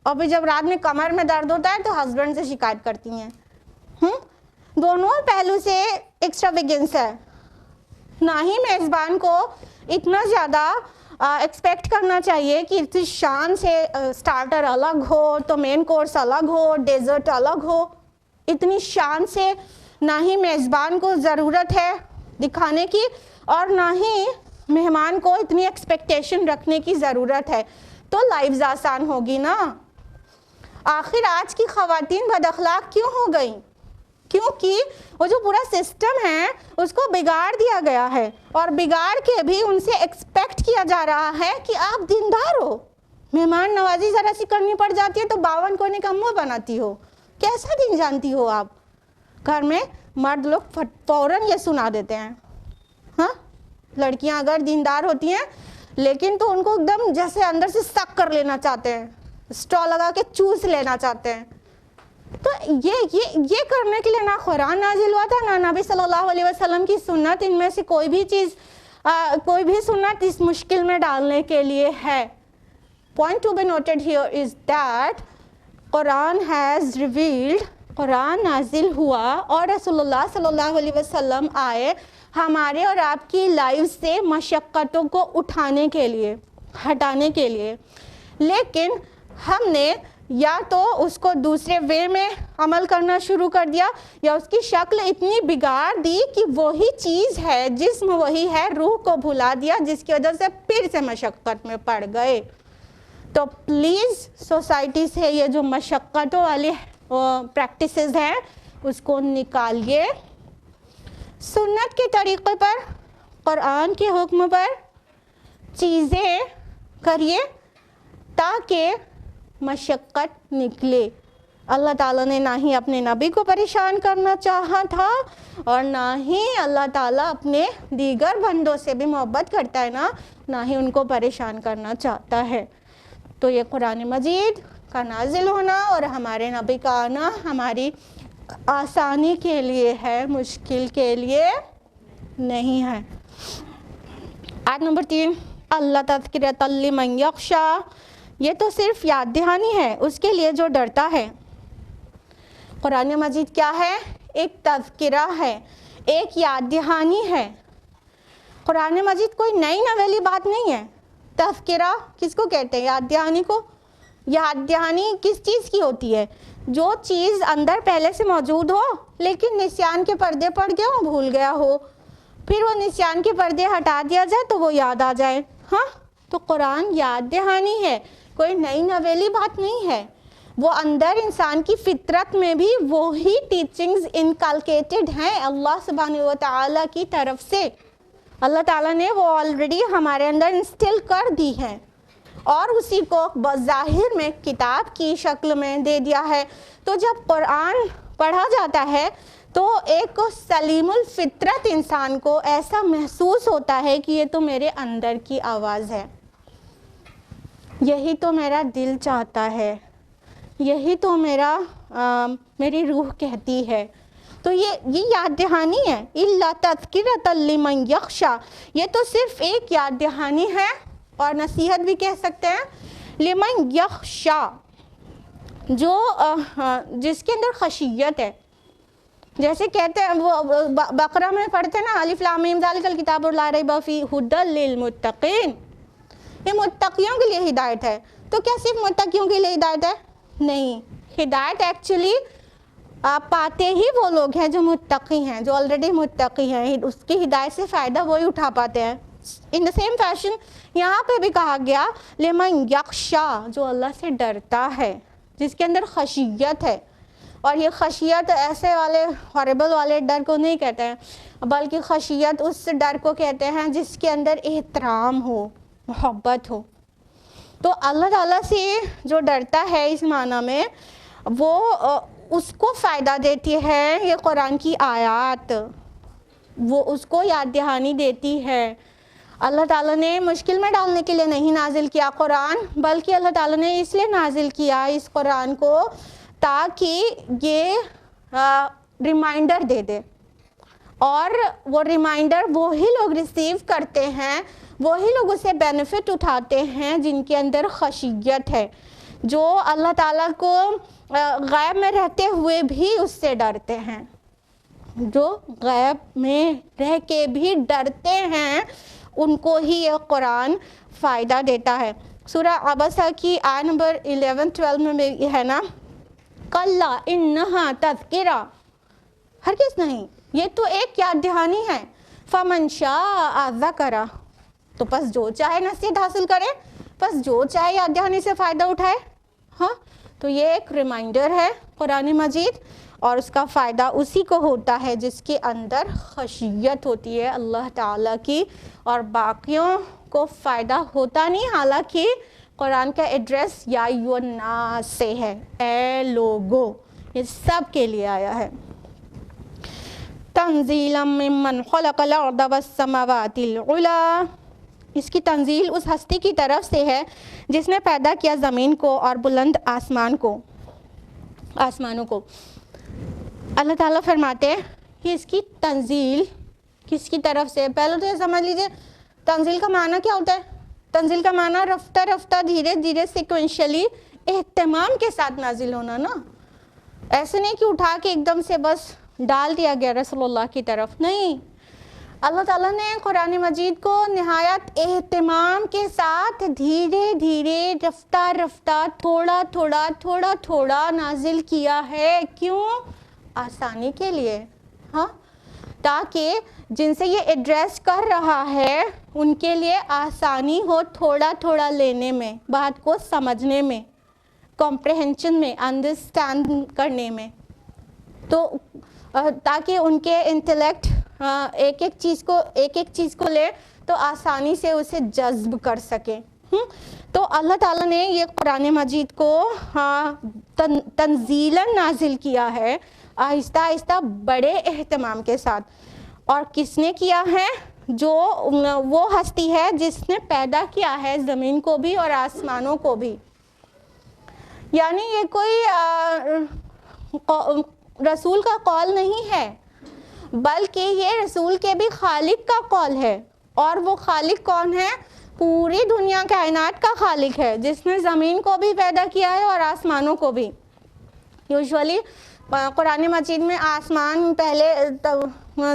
اور پھر جب رات میں کمر میں درد ہوتا ہے تو ہسبینڈ سے شکایت کرتی ہیں. دونوں پہلو سے ایکسٹرا ویگنس ہے. نہ ہی میزبان کو اتنا زیادہ ایکسپیکٹ کرنا چاہیے کہ اتنی شان سے سٹارٹر الگ ہو تو مین کورس الگ ہو ڈیزرٹ الگ ہو. اتنی شان سے نہ ہی میزبان کو ضرورت ہے دکھانے کی, اور نہ ہی مہمان کو اتنی ایکسپیکٹیشن رکھنے کی ضرورت ہے. تو لائفز آسان ہوگی نا. آخر آج کی خواتین بد اخلاق کیوں ہو گئیں؟ کیونکہ وہ جو پورا سسٹم ہے اس کو بگاڑ دیا گیا ہے, اور بگاڑ کے بھی ان سے ایکسپیکٹ کیا جا رہا ہے کہ آپ دیندار ہو. مہمان نوازی ذرا سی کرنی پڑ جاتی ہے تو 52 کونے کا منہ بناتی ہو. کیسا دین جانتی ہو آپ؟ گھر میں مرد لوگ فوراً یہ سنا دیتے ہیں. ہاں لڑکیاں اگر دیندار ہوتی ہیں لیکن تو ان کو ایک دم جیسے اندر سے سک کر لینا چاہتے ہیں, اسٹرا لگا کے چوس لینا چاہتے ہیں. تو یہ کرنے کے لیے نہ قرآن نازل ہوا تھا نہ نبی صلی اللہ علیہ وسلم کی سنت. ان میں سے کوئی بھی چیز کوئی بھی سنت اس مشکل میں ڈالنے کے لیے ہے. Point to be noted here is that Quran has revealed, قرآن نازل ہوا اور رسول اللہ صلی اللہ علیہ وسلم آئے ہمارے اور آپ کی لائف سے مشقتوں کو اٹھانے کے لیے, ہٹانے کے لیے. لیکن ہم نے یا تو اس کو دوسرے وے میں عمل کرنا شروع کر دیا یا اس کی شکل اتنی بگاڑ دی کہ وہی چیز ہے جسم وہی ہے, روح کو بھلا دیا, جس کی وجہ سے پھر سے مشقت میں پڑ گئے. تو پلیز سوسائٹی سے یہ جو مشقتوں والی پریکٹسز ہیں اس کو نکالیے. سنت کے طریقے پر قرآن کے حکم پر چیزیں کریے تاکہ مشقت نکلے. اللہ تعالیٰ نے نہ ہی اپنے نبی کو پریشان کرنا چاہا تھا اور نہ ہی اللہ تعالیٰ اپنے دیگر بندوں سے بھی محبت کرتا ہے نہ ہی ان کو پریشان کرنا چاہتا ہے. تو یہ قرآن مجید کا نازل ہونا اور ہمارے نبی کا آنا ہماری آسانی کے لیے ہے, مشکل کے لیے نہیں ہے. آیت نمبر 3 اللہ تذکرۃ لمن یخشی, یہ تو صرف یاد دہانی ہے اس کے لیے جو ڈرتا ہے. قرآن مجید کیا ہے؟ ایک تذکرہ ہے, ایک یاد دہانی ہے. قرآن مجید کوئی نئی نویلی بات نہیں ہے. تذکرہ کس کو کہتے ہیں؟ یاد دہانی کو. یاد دہانی کس چیز کی ہوتی ہے؟ جو چیز اندر پہلے سے موجود ہو لیکن نسیان کے پردے پڑ گیا ہو, بھول گیا ہو, پھر وہ نسیان کے پردے ہٹا دیا جائے تو وہ یاد آ جائے. ہاں تو قرآن یاد دہانی ہے, کوئی نئی نویلی بات نہیں ہے. وہ اندر انسان کی فطرت میں بھی وہی ٹیچنگز انکلکیٹڈ ہیں اللہ سبحانہ و تعالیٰ کی طرف سے. اللہ تعالیٰ نے وہ آلریڈی ہمارے اندر انسٹل کر دی ہے اور اسی کو بظاہر میں کتاب کی شکل میں دے دیا ہے. تو جب قرآن پڑھا جاتا ہے تو ایک سلیم الفطرت انسان کو ایسا محسوس ہوتا ہے کہ یہ تو میرے اندر کی آواز ہے, یہی تو میرا دل چاہتا ہے, یہی تو میری روح کہتی ہے. تو یہ یاد دہانی ہے. الا تذکرۃ لمن یخشی, یہ تو صرف ایک یاد دہانی ہے اور نصیحت بھی کہہ سکتے ہیں. لمن یخشی, جو جس کے اندر خشیت ہے. جیسے کہتے ہیں وہ بقرہ میں پڑھتے ہیں نا, الف لام میم ذالک الکتاب لا ریب فیہ ھدی للمتقین, یہ متقیوں کے لیے ہدایت ہے. تو کیا صرف متقیوں کے لیے ہدایت ہے؟ نہیں, ہدایت ایکچولی پاتے ہی وہ لوگ ہیں جو متقی ہیں, جو آلریڈی متقی ہیں, اس کی ہدایت سے فائدہ وہی اٹھا پاتے ہیں. ان دا سیم فیشن یہاں پہ بھی کہا گیا لمن یخشی, جو اللہ سے ڈرتا ہے, جس کے اندر خشیت ہے. اور یہ خشیت ایسے والے ہاربل والے ڈر کو نہیں کہتے ہیں، بلکہ خشیت اس ڈر کو کہتے ہیں جس کے اندر احترام ہو، محبت ہو۔ تو اللہ تعالیٰ سے جو ڈرتا ہے اس معنی میں، وہ اس کو فائدہ دیتی ہے یہ قرآن کی آیات، وہ اس کو یاد دہانی دیتی ہے۔ اللہ تعالیٰ نے مشکل میں ڈالنے کے لیے نہیں نازل کیا قرآن، بلکہ اللہ تعالیٰ نے اس لیے نازل کیا اس قرآن کو تاکہ یہ ریمائنڈر دے دے، اور وہ ریمائنڈر وہی لوگ ریسیو کرتے ہیں، وہی لوگ اسے بینیفٹ اٹھاتے ہیں جن کے اندر خشیت ہے، جو اللہ تعالیٰ کو غیب میں رہتے ہوئے بھی اس سے ڈرتے ہیں، جو غیب میں رہ کے بھی ڈرتے ہیں، ان کو ہی یہ قرآن فائدہ دیتا ہے۔ سورہ عبسہ کی آیت نمبر 11-12 میں بھی ہے نا، کلا انہا تذکرہ، ہرگز نہیں، یہ تو ایک یاد دہانی ہے، فمن شاء ذکرہ، تو پس جو چاہے نصیحت حاصل کرے، پس جو چاہے یاد دہانی سے فائدہ اٹھائے۔ ہاں، تو یہ ایک ریمائنڈر ہے قرآن مجید، اور اس کا فائدہ اسی کو ہوتا ہے جس کے اندر خشیت ہوتی ہے اللہ تعالیٰ کی، اور باقیوں کو فائدہ ہوتا نہیں، حالانکہ قرآن کا ایڈریس یا ایھا الناس سے ہے، اے لوگو، یہ سب کے لیے آیا ہے۔ تنزیلا ممن خلق الارض والسماوات العلی، اس کی تنزیل اس ہستی کی طرف سے ہے جس نے پیدا کیا زمین کو اور بلند آسمانوں کو۔ اللہ تعالیٰ فرماتے ہیں کہ اس کی تنزیل کس کی طرف سے؟ پہلے تو یہ سمجھ لیجئے تنزیل کا معنی کیا ہوتا ہے۔ تنزیل کا معنی رفتہ رفتہ، دھیرے دھیرے، سیکوینشلی، اہتمام کے ساتھ نازل ہونا نا، ایسے نہیں کہ اٹھا کے ایک دم سے بس ڈال دیا گیا رسول اللہ کی طرف، نہیں، اللہ تعالیٰ نے قرآن مجید کو نہایت اہتمام کے ساتھ دھیرے دھیرے، رفتہ رفتہ، تھوڑا تھوڑا تھوڑا تھوڑا نازل کیا ہے۔ کیوں؟ آسانی کے لیے، ہاں، تاکہ جن سے یہ ایڈریس کر رہا ہے ان کے لیے آسانی ہو تھوڑا تھوڑا لینے میں، بات کو سمجھنے میں، کمپریہنشن میں، انڈرسٹینڈ کرنے میں، تو تاکہ ان کے انٹلیکٹ ایک ایک چیز کو لے تو آسانی سے اسے جذب کر سکے۔ تو اللہ تعالیٰ نے یہ قرآن مجید کو تنزیلاً نازل کیا ہے، آہستہ آہستہ، بڑے اہتمام کے ساتھ۔ اور کس نے کیا ہے؟ جو وہ ہستی ہے جس نے پیدا کیا ہے زمین کو بھی اور آسمانوں کو بھی۔ یعنی یہ کوئی رسول کا قول نہیں ہے، بلکہ یہ رسول کے بھی خالق کا قول ہے۔ اور وہ خالق کون ہے؟ پوری دنیا کائنات کا خالق ہے، جس نے زمین کو بھی پیدا کیا ہے اور آسمانوں کو بھی۔ یوزولی قرآن مجید میں آسمان پہلے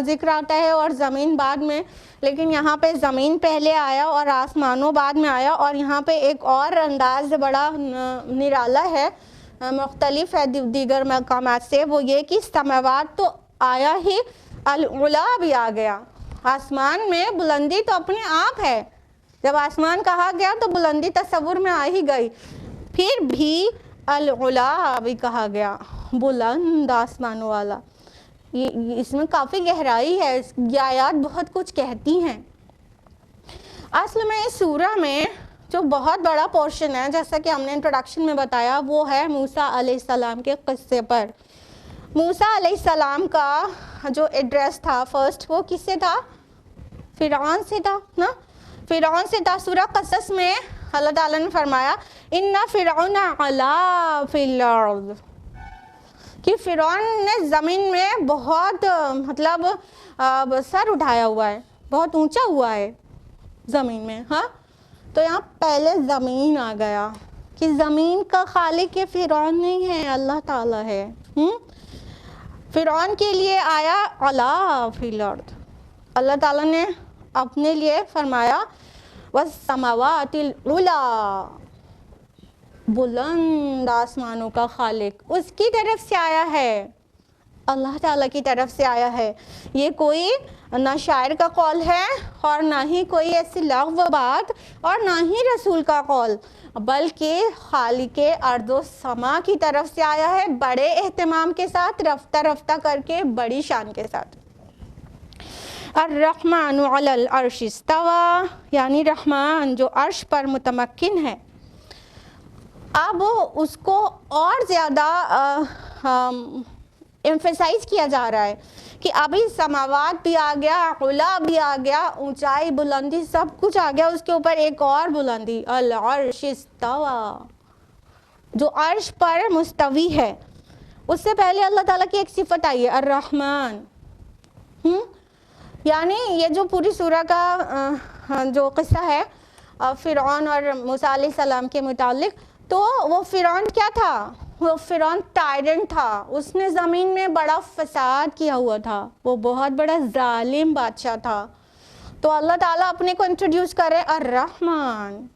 ذکر آتا ہے اور زمین بعد میں، لیکن یہاں پہ زمین پہلے آیا اور آسمانوں بعد میں آیا۔ اور یہاں پہ ایک اور انداز بڑا نرالا ہے، مختلف ہے دیگر مقامات سے، وہ یہ کہ سماوات تو آیا ہی، العلا بھی آ گیا۔ آسمان میں بلندی تو اپنے آپ ہے، جب آسمان کہا گیا تو بلندی تصور میں آ ہی گئی، پھر بھی العلا بھی کہا گیا، بلند آسمانوں والا۔ اس میں کافی گہرائی ہے، یہ آیات بہت کچھ کہتی ہیں۔ اصل میں اس سورہ میں جو بہت بڑا پورشن ہے، جیسا کہ ہم نے انٹروڈکشن میں بتایا، وہ ہے موسیٰ علیہ السلام کے قصے پر۔ موسیٰ علیہ السلام کا جو ایڈریس تھا فرسٹ، وہ کس سے تھا؟ فرعون سے تھا نا، فرعون سے تھا۔ سورہ قصص میں اللہ تعالیٰ نے فرمایا ان فرعون علا فی الارض، کہ فرعون نے زمین میں بہت سر اٹھایا ہوا ہے، بہت اونچا ہوا ہے زمین میں۔ ہاں، تو یہاں پہلے زمین آ گیا کہ زمین کا خالق یہ فرعون نہیں ہے، اللہ تعالیٰ ہے۔ فرعون کے لیے آیا علا فی الارض، اللہ تعالیٰ نے اپنے لیے فرمایا والسماوات العلی، بلند آسمانوں کا خالق، اس کی طرف سے آیا ہے۔ اللہ تعالیٰ کی طرف سے آیا ہے. یہ کوئی نہ شاعر کا قول ہے اور نہ ہی کوئی ایسی لغو بات اور نہ ہی رسول کا قول، بلکہ خالق ارض و سما کی طرف سے آیا ہے، بڑے اہتمام کے ساتھ، رفتہ رفتہ کر کے، بڑی شان کے ساتھ. الرحمن علی العرش استوى، یعنی رحمان جو عرش پر متمکن ہے. اب اس کو اور زیادہ ایمفیسائز کیا جا رہا ہے کہ ابھی سماوات بھی آ گیا، علا بھی آ گیا، اونچائی بلندی سب کچھ آ گیا، اس کے اوپر ایک اور بلندی، العرش استوى، جو عرش پر مستوی ہے. اس سے پہلے اللہ تعالیٰ کی ایک صفت آئی ہے الرحمن. یعنی یہ جو پوری سورہ کا جو قصہ ہے فرعون اور موسیٰ علیہ السلام کے متعلق، تو وہ فرعون کیا تھا؟ وہ فرعون ٹائرنٹ تھا، اس نے زمین میں بڑا فساد کیا ہوا تھا، وہ بہت بڑا ظالم بادشاہ تھا. تو اللہ تعالیٰ اپنے کو انٹروڈیوس کرے الرحمن،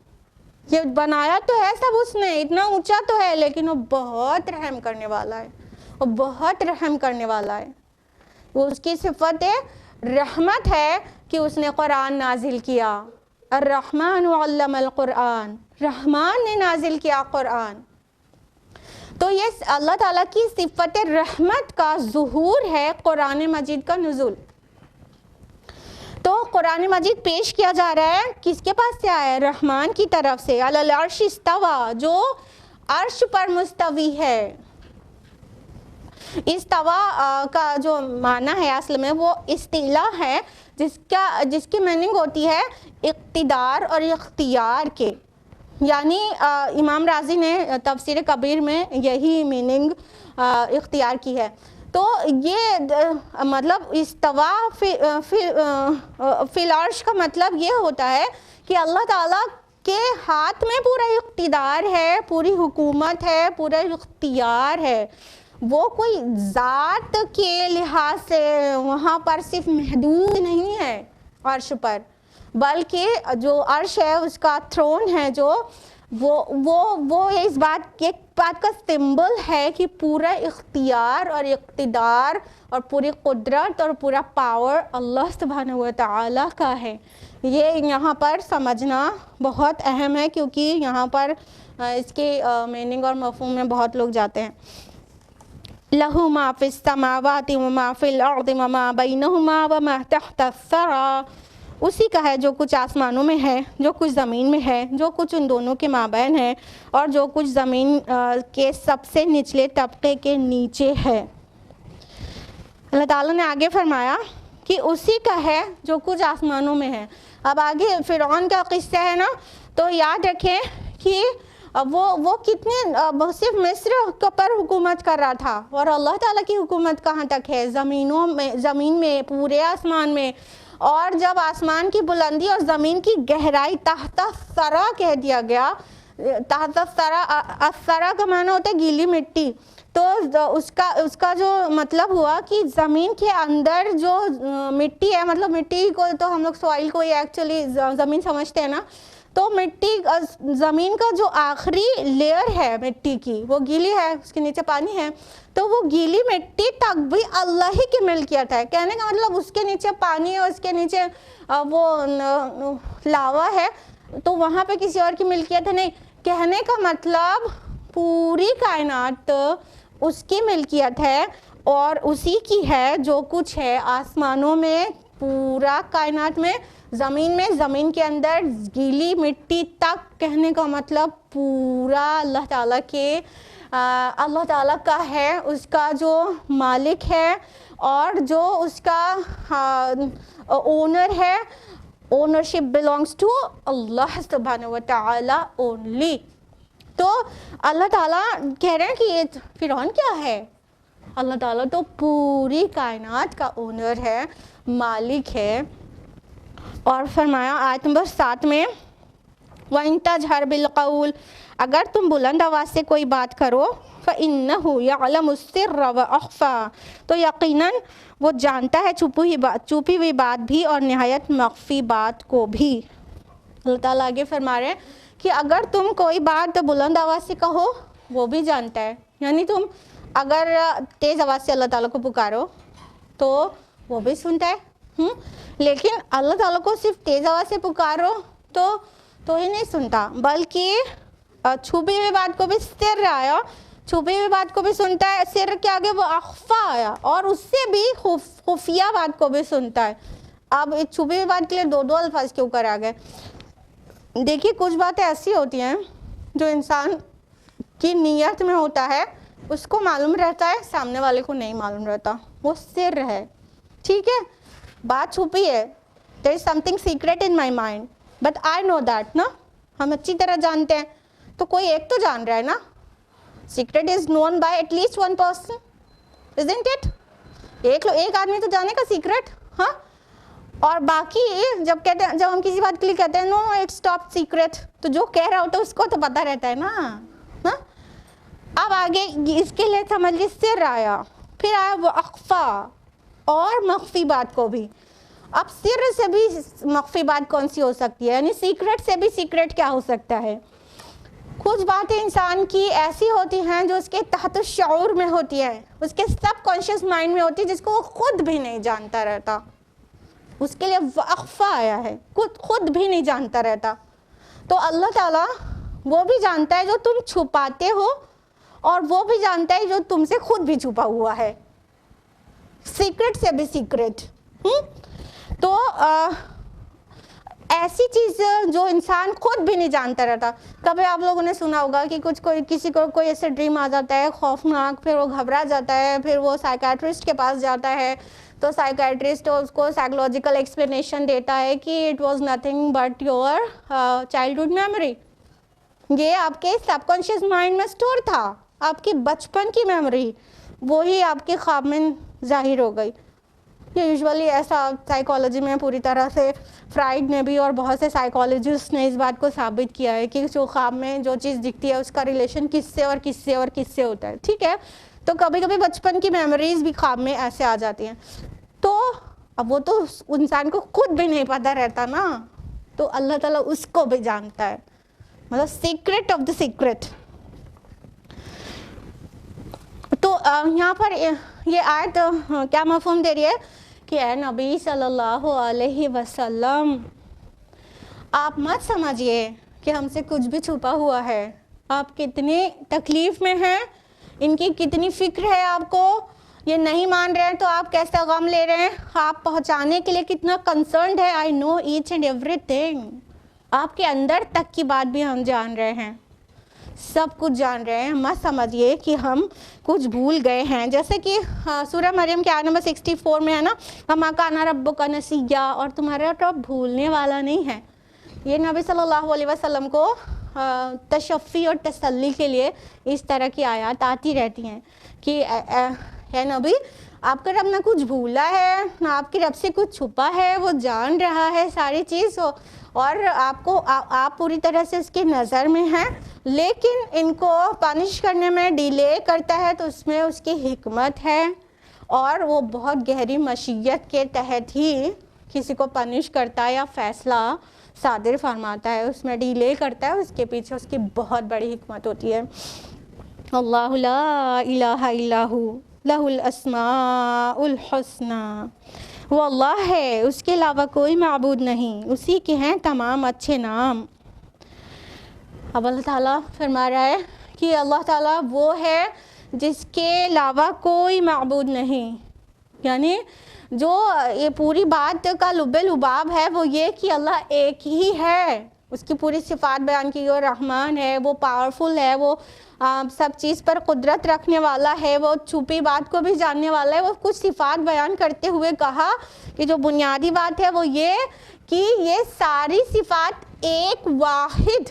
یہ بنایا تو ہے سب اس نے، اتنا اونچا تو ہے، لیکن وہ بہت رحم کرنے والا ہے، وہ بہت رحم کرنے والا ہے. وہ اس کی صفت رحمت ہے کہ اس نے قرآن نازل کیا. الرحمن علم القرآن، رحمان نے نازل کیا قرآن. تو یہ اللہ تعالیٰ کی صفت رحمت کا ظہور ہے قرآن مجید کا نزول. تو قرآن مجید پیش کیا جا رہا ہے کس کے پاس سے آیا ہے؟ رحمان کی طرف سے. علی العرش استوى، جو عرش پر مستوی ہے. استوا کا جو معنی ہے اصل میں وہ استیلا ہے، جس کی میننگ ہوتی ہے اقتدار اور اختیار کے. یعنی امام رازی نے تفسیر کبیر میں یہی میننگ اختیار کی ہے. تو یہ مطلب استوا فی العرش کا مطلب یہ ہوتا ہے کہ اللہ تعالیٰ کے ہاتھ میں پورا اقتدار ہے، پوری حکومت ہے، پورا اختیار ہے. وہ کوئی ذات کے لحاظ سے وہاں پر صرف محدود نہیں ہے عرش پر، بلکہ جو عرش ہے اس کا تھرون ہے جو وہ اس بات کا سمبل ہے کہ پورا اختیار اور اقتدار اور پوری قدرت اور پورا پاور اللہ سبحانہ و تعالیٰ کا ہے. یہ یہاں پر سمجھنا بہت اہم ہے، کیونکہ یہاں پر اس کے میننگ اور مفہوم میں بہت لوگ جاتے ہیں. لَهُ مَا فِي السَّمَاوَاتِ وَمَا فِي الْأَرْضِ وَمَا بَيْنَهُمَا وَمَا تَحْتَ الثَّرَى، اسی کا ہے جو کچھ آسمانوں میں ہے، جو کچھ زمین میں ہے، جو کچھ ان دونوں کے مابین ہے، اور جو کچھ زمین کے سب سے نچلے طبقے کے نیچے ہے. اللہ تعالیٰ نے آگے فرمایا کہ اسی کا ہے جو کچھ آسمانوں میں ہے. اب آگے فرعون کا قصہ ہے نا، تو یاد رکھیں کہ وہ کتنے صرف مصر پر حکومت کر رہا تھا، اور اللہ تعالیٰ کی حکومت کہاں تک ہے؟ زمین میں، پورے آسمان میں. اور جب آسمان کی بلندی اور زمین کی گہرائی تحت الثری کہہ دیا گیا، تحت الثری کا معنی ہوتا ہے گیلی مٹی، تو اس کا جو مطلب ہوا کہ زمین کے اندر جو مٹی ہے، مطلب مٹی کو تو ہم لوگ سوائل کو ایکچولی زمین سمجھتے ہیں نا، تو مٹی زمین کا جو آخری لیئر ہے مٹی کی وہ گیلی ہے، اس کے نیچے پانی ہے. تو وہ گیلی مٹی تک بھی اللہ ہی کی ملکیت ہے. کہنے کا مطلب اس کے نیچے پانی ہے، اس کے نیچے وہ لاوا ہے، تو وہاں پہ کسی اور کی ملکیت ہے نہیں. کہنے کا مطلب پوری کائنات اس کی ملکیت ہے، اور اسی کی ہے جو کچھ ہے آسمانوں میں، پورا کائنات میں، زمین کے اندر گیلی مٹی تک. کہنے کا مطلب پورا اللہ تعالیٰ کا ہے، اس کا جو مالک ہے اور جو اس کا اونر ہے. اونرشپ belongs to اللہ سبحانہ و تعالیٰ only. تو اللہ تعالیٰ کہہ رہے ہیں کہ یہ فرعون کیا ہے؟ اللہ تعالیٰ تو پوری کائنات کا اونر ہے، مالک ہے. اور فرمایا آیت نمبر 7 میں وَإِن تَجْهَرْ بِالْقَوْلِ، اگر تم بلند آواز سے کوئی بات کرو، فَإِنَّهُ يَعْلَمُ السِّرَّ وَأَخْفَى، تو یقیناً وہ جانتا ہے چھپی ہوئی بات بھی اور نہایت مخفی بات کو بھی. اللہ تعالیٰ آگے فرما رہے ہیں کہ اگر تم کوئی بات بلند آواز سے کہو وہ بھی جانتا ہے. یعنی تم اگر تیز آواز سے اللہ تعالیٰ کو پکارو تو وہ بھی سنتا ہے، لیکن اللہ تعالیٰ کو صرف تیز آواز سے پکارو تو ہی نہیں سنتا، بلکہ چھپی ہوئی بات کو بھی سر آیا، چھپی ہوئی بات کو بھی سنتا ہے، سر کے آگے وہ اخفا آیا اور اس سے بھی خفیہ بات کو بھی سنتا ہے۔ اب ایک چھپی ہوئی بات کے لیے دو الفاظ کیوں کر آ گئے؟ دیکھیے کچھ باتیں ایسی ہوتی ہیں جو انسان کی نیت میں ہوتا ہے، اس کو معلوم رہتا ہے، سامنے والے کو نہیں معلوم رہتا، وہ سر ہے، ٹھیک ہے، بات چھپی ہے، there is something secret in my mind but I know that نا، ہم اچھی طرح جانتے ہیں، تو کوئی ایک تو جان رہا ہے نا، secret is known by at least one person isn't it؟ ایک آدمی تو جانے کا سیکرٹ، ہاں، اور باقی جب ہم کسی بات کے لیے کہتے ہیں نو اٹس ٹاپ سیکرٹ، تو جو کہہ رہا ہوتا ہے اس کو تو پتہ رہتا ہے نا۔ اب آگے اس کے لیے سمجھ لیے سر آیا، پھر آیا وہ اخفا اور مخفی بات کو بھی۔ اب سر سے بھی مخفی بات کون سی ہو سکتی ہے، یعنی سیکرٹ سے بھی سیکرٹ کیا ہو سکتا ہے؟ کچھ باتیں انسان کی ایسی ہوتی ہیں جو اس کے تحت شعور میں ہوتی ہے، اس کے سب کانشیس مائنڈ میں ہوتی ہے، جس کو وہ خود بھی نہیں جانتا رہتا، اس کے لیے اخفا آیا ہے، خود بھی نہیں جانتا رہتا۔ تو اللہ تعالیٰ وہ بھی جانتا ہے جو تم چھپاتے ہو، اور وہ بھی جانتا ہے جو تم سے خود بھی چھپا ہوا ہے، سیکرٹ سے بھی سیکرٹ۔ تو ایسی چیز جو انسان خود بھی نہیں جانتا رہتا۔ کبھی آپ لوگوں نے سنا ہوگا کہ کسی کو کوئی ایسے ڈریم آ جاتا ہے خوفناک، پھر وہ گھبرا جاتا ہے، پھر وہ سائیکیٹرسٹ کے پاس جاتا ہے، تو سائیکیٹرسٹ اس کو سائیکولوجیکل ایکسپلینیشن دیتا ہے کہ it was nothing but your childhood memory, یہ آپ کے سب کانشیس مائنڈ میں اسٹور تھا، آپ کی بچپن کی میموری، وہی آپ کے خواب میں ظاہر ہو گئی۔ یہ یوزولی ایسا سائیکالوجی میں پوری طرح سے فرائڈ نے بھی اور بہت سے سائیکالوجسٹ نے اس بات کو ثابت کیا ہے کہ جو خواب میں جو چیز دکھتی ہے اس کا ریلیشن کس سے اور کس سے اور کس سے ہوتا ہے، ٹھیک ہے۔ تو کبھی کبھی بچپن کی میموریز بھی خواب میں ایسے آ جاتی ہیں، تو اب وہ تو انسان کو خود بھی نہیں پتہ رہتا نا، تو اللہ تعالیٰ اس کو بھی جانتا ہے، مطلب سیکرٹ آف دا سیکرٹ۔ تو یہاں پر یہ آیت کیا مفہوم دے رہی ہے کہ اے نبی صلی اللہ علیہ وسلم، آپ مت سمجھیے کہ ہم سے کچھ بھی چھپا ہوا ہے، آپ کتنی تکلیف میں ہیں، ان کی کتنی فکر ہے آپ کو، یہ نہیں مان رہے ہیں تو آپ کیسا غم لے رہے ہیں، آپ پہنچانے کے لیے کتنا کنسرنڈ ہے، آئی نو ایچ اینڈ ایوری تھنگ، آپ کے اندر تک کی بات بھی ہم جان رہے ہیں، سب کچھ جان رہے ہیں، مت سمجھیے کہ ہم کچھ بھول گئے ہیں۔ جیسے کہ سورہ مریم کے آیت نمبر 64 میں ہے نا، وَمَا كَانَ رَبُّكَ نَسِيًّا، اور تمہارا رب بھولنے والا نہیں ہے۔ یہ نبی صلی اللہ علیہ وسلم کو تشفی اور تسلی کے لیے اس طرح کی آیات آتی رہتی ہیں کہ اے نبی، آپ کا رب نہ کچھ بھولا ہے نہ آپ کے رب سے کچھ چھپا ہے، وہ جان رہا ہے ساری چیز، اور آپ پوری طرح سے اس کی نظر میں ہیں، لیکن ان کو پنش کرنے میں ڈیلے کرتا ہے تو اس میں اس کی حکمت ہے، اور وہ بہت گہری مشیت کے تحت ہی کسی کو پنش کرتا ہے یا فیصلہ صادر فرماتا ہے، اس میں ڈیلے کرتا ہے، اس کے پیچھے اس کی بہت بڑی حکمت ہوتی ہے۔ اللہ لا الہ الا ہو لہ الاسماء الحسنی، وہ اللہ ہے، اس کے علاوہ کوئی معبود نہیں، اسی کے ہیں تمام اچھے نام۔ اب اللہ تعالیٰ فرما رہا ہے کہ اللہ تعالیٰ وہ ہے جس کے علاوہ کوئی معبود نہیں، یعنی جو یہ پوری بات کا لب لباب ہے وہ یہ کہ اللہ ایک ہی ہے، اس کی پوری صفات بیان کی، وہ رحمان ہے، وہ پاورفل ہے، وہ سب چیز پر قدرت رکھنے والا ہے، وہ چھپی بات کو بھی جاننے والا ہے۔ وہ کچھ صفات بیان کرتے ہوئے کہا کہ جو بنیادی بات ہے وہ یہ کہ یہ ساری صفات ایک واحد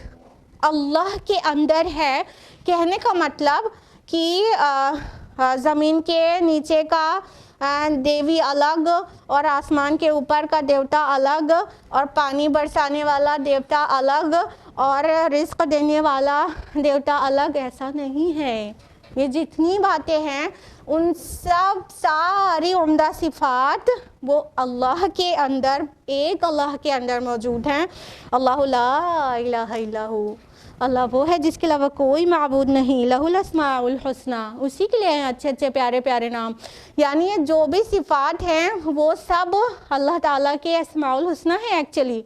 اللہ کے اندر ہے۔ کہنے کا مطلب کہ زمین کے نیچے کا دیوی الگ، اور آسمان کے اوپر کا دیوتا الگ، اور پانی برسانے والا دیوتا الگ، اور رزق دینے والا دیوتا الگ، ایسا نہیں ہے۔ یہ جتنی باتیں ہیں ان سب ساری عمدہ صفات وہ اللہ کے اندر، ایک اللہ کے اندر موجود ہیں۔ اللہ لا الہ الا ہو اللہ وہ ہے جس کے علاوہ کوئی معبود نہیں، لہ الاسماء الحسنی، اسی کے لیے ہیں اچھے اچھے پیارے پیارے نام. یعنی یہ جو بھی صفات ہیں وہ سب اللہ تعالیٰ کے اسماء الحسنی ہیں. ایکچولی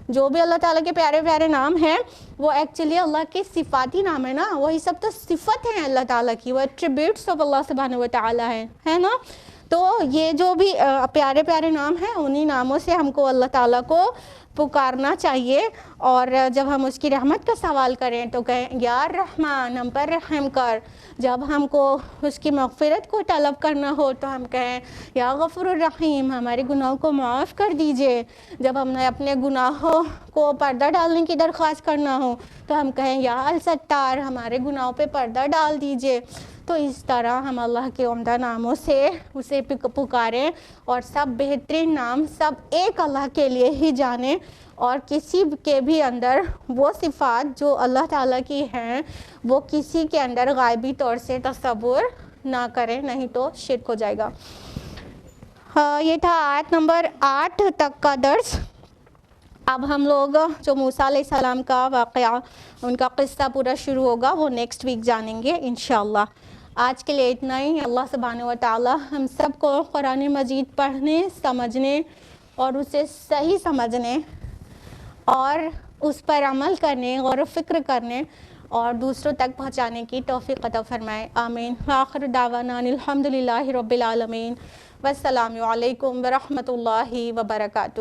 جو بھی اللہ تعالیٰ کے پیارے پیارے نام ہیں وہ ایکچولی اللہ کے صفاتی نام ہے نا، وہی سب تو صفت ہیں اللہ تعالیٰ کی، وہ ایٹریبیوٹس آف اللہ سبحانہ و تعالیٰ ہیں، ہے نا. تو یہ جو بھی پیارے پیارے نام ہیں انہی ناموں سے ہم کو اللہ تعالیٰ کو پکارنا چاہیے. اور جب ہم اس کی رحمت کا سوال کریں تو کہیں یا رحمان ہم پر رحم کر. جب ہم کو اس کی مغفرت کو طلب کرنا ہو تو ہم کہیں یا غفور الرحیم ہمارے گناہوں کو معاف کر دیجئے. جب ہم نے اپنے گناہوں کو پردہ ڈالنے کی درخواست کرنا ہو تو ہم کہیں یا الستار ہمارے گناہوں پہ پردہ ڈال دیجئے. تو اس طرح ہم اللہ کے عمدہ ناموں سے اسے پکاریں اور سب بہترین نام سب ایک اللہ کے لیے ہی جانیں، اور کسی کے بھی اندر وہ صفات جو اللہ تعالیٰ کی ہیں وہ کسی کے اندر غائبی طور سے تصور نہ کریں، نہیں تو شرک ہو جائے گا. یہ تھا آیت نمبر 8 تک کا درس. اب ہم لوگ جو موسیٰ علیہ السلام کا واقعہ ان کا قصہ پورا شروع ہوگا وہ نیکسٹ ویک جانیں گے انشاءاللہ. آج کے لیے اتنا ہی. اللہ سبحانہ و تعالی ہم سب کو قرآن مجید پڑھنے، سمجھنے اور اسے صحیح سمجھنے اور اس پر عمل کرنے، غور و فکر کرنے اور دوسروں تک پہنچانے کی توفیق عطا فرمائے. آمین. وآخر دعوانا الحمدللہ رب العالمین. والسلام علیکم ورحمۃ اللہ وبرکاتہ.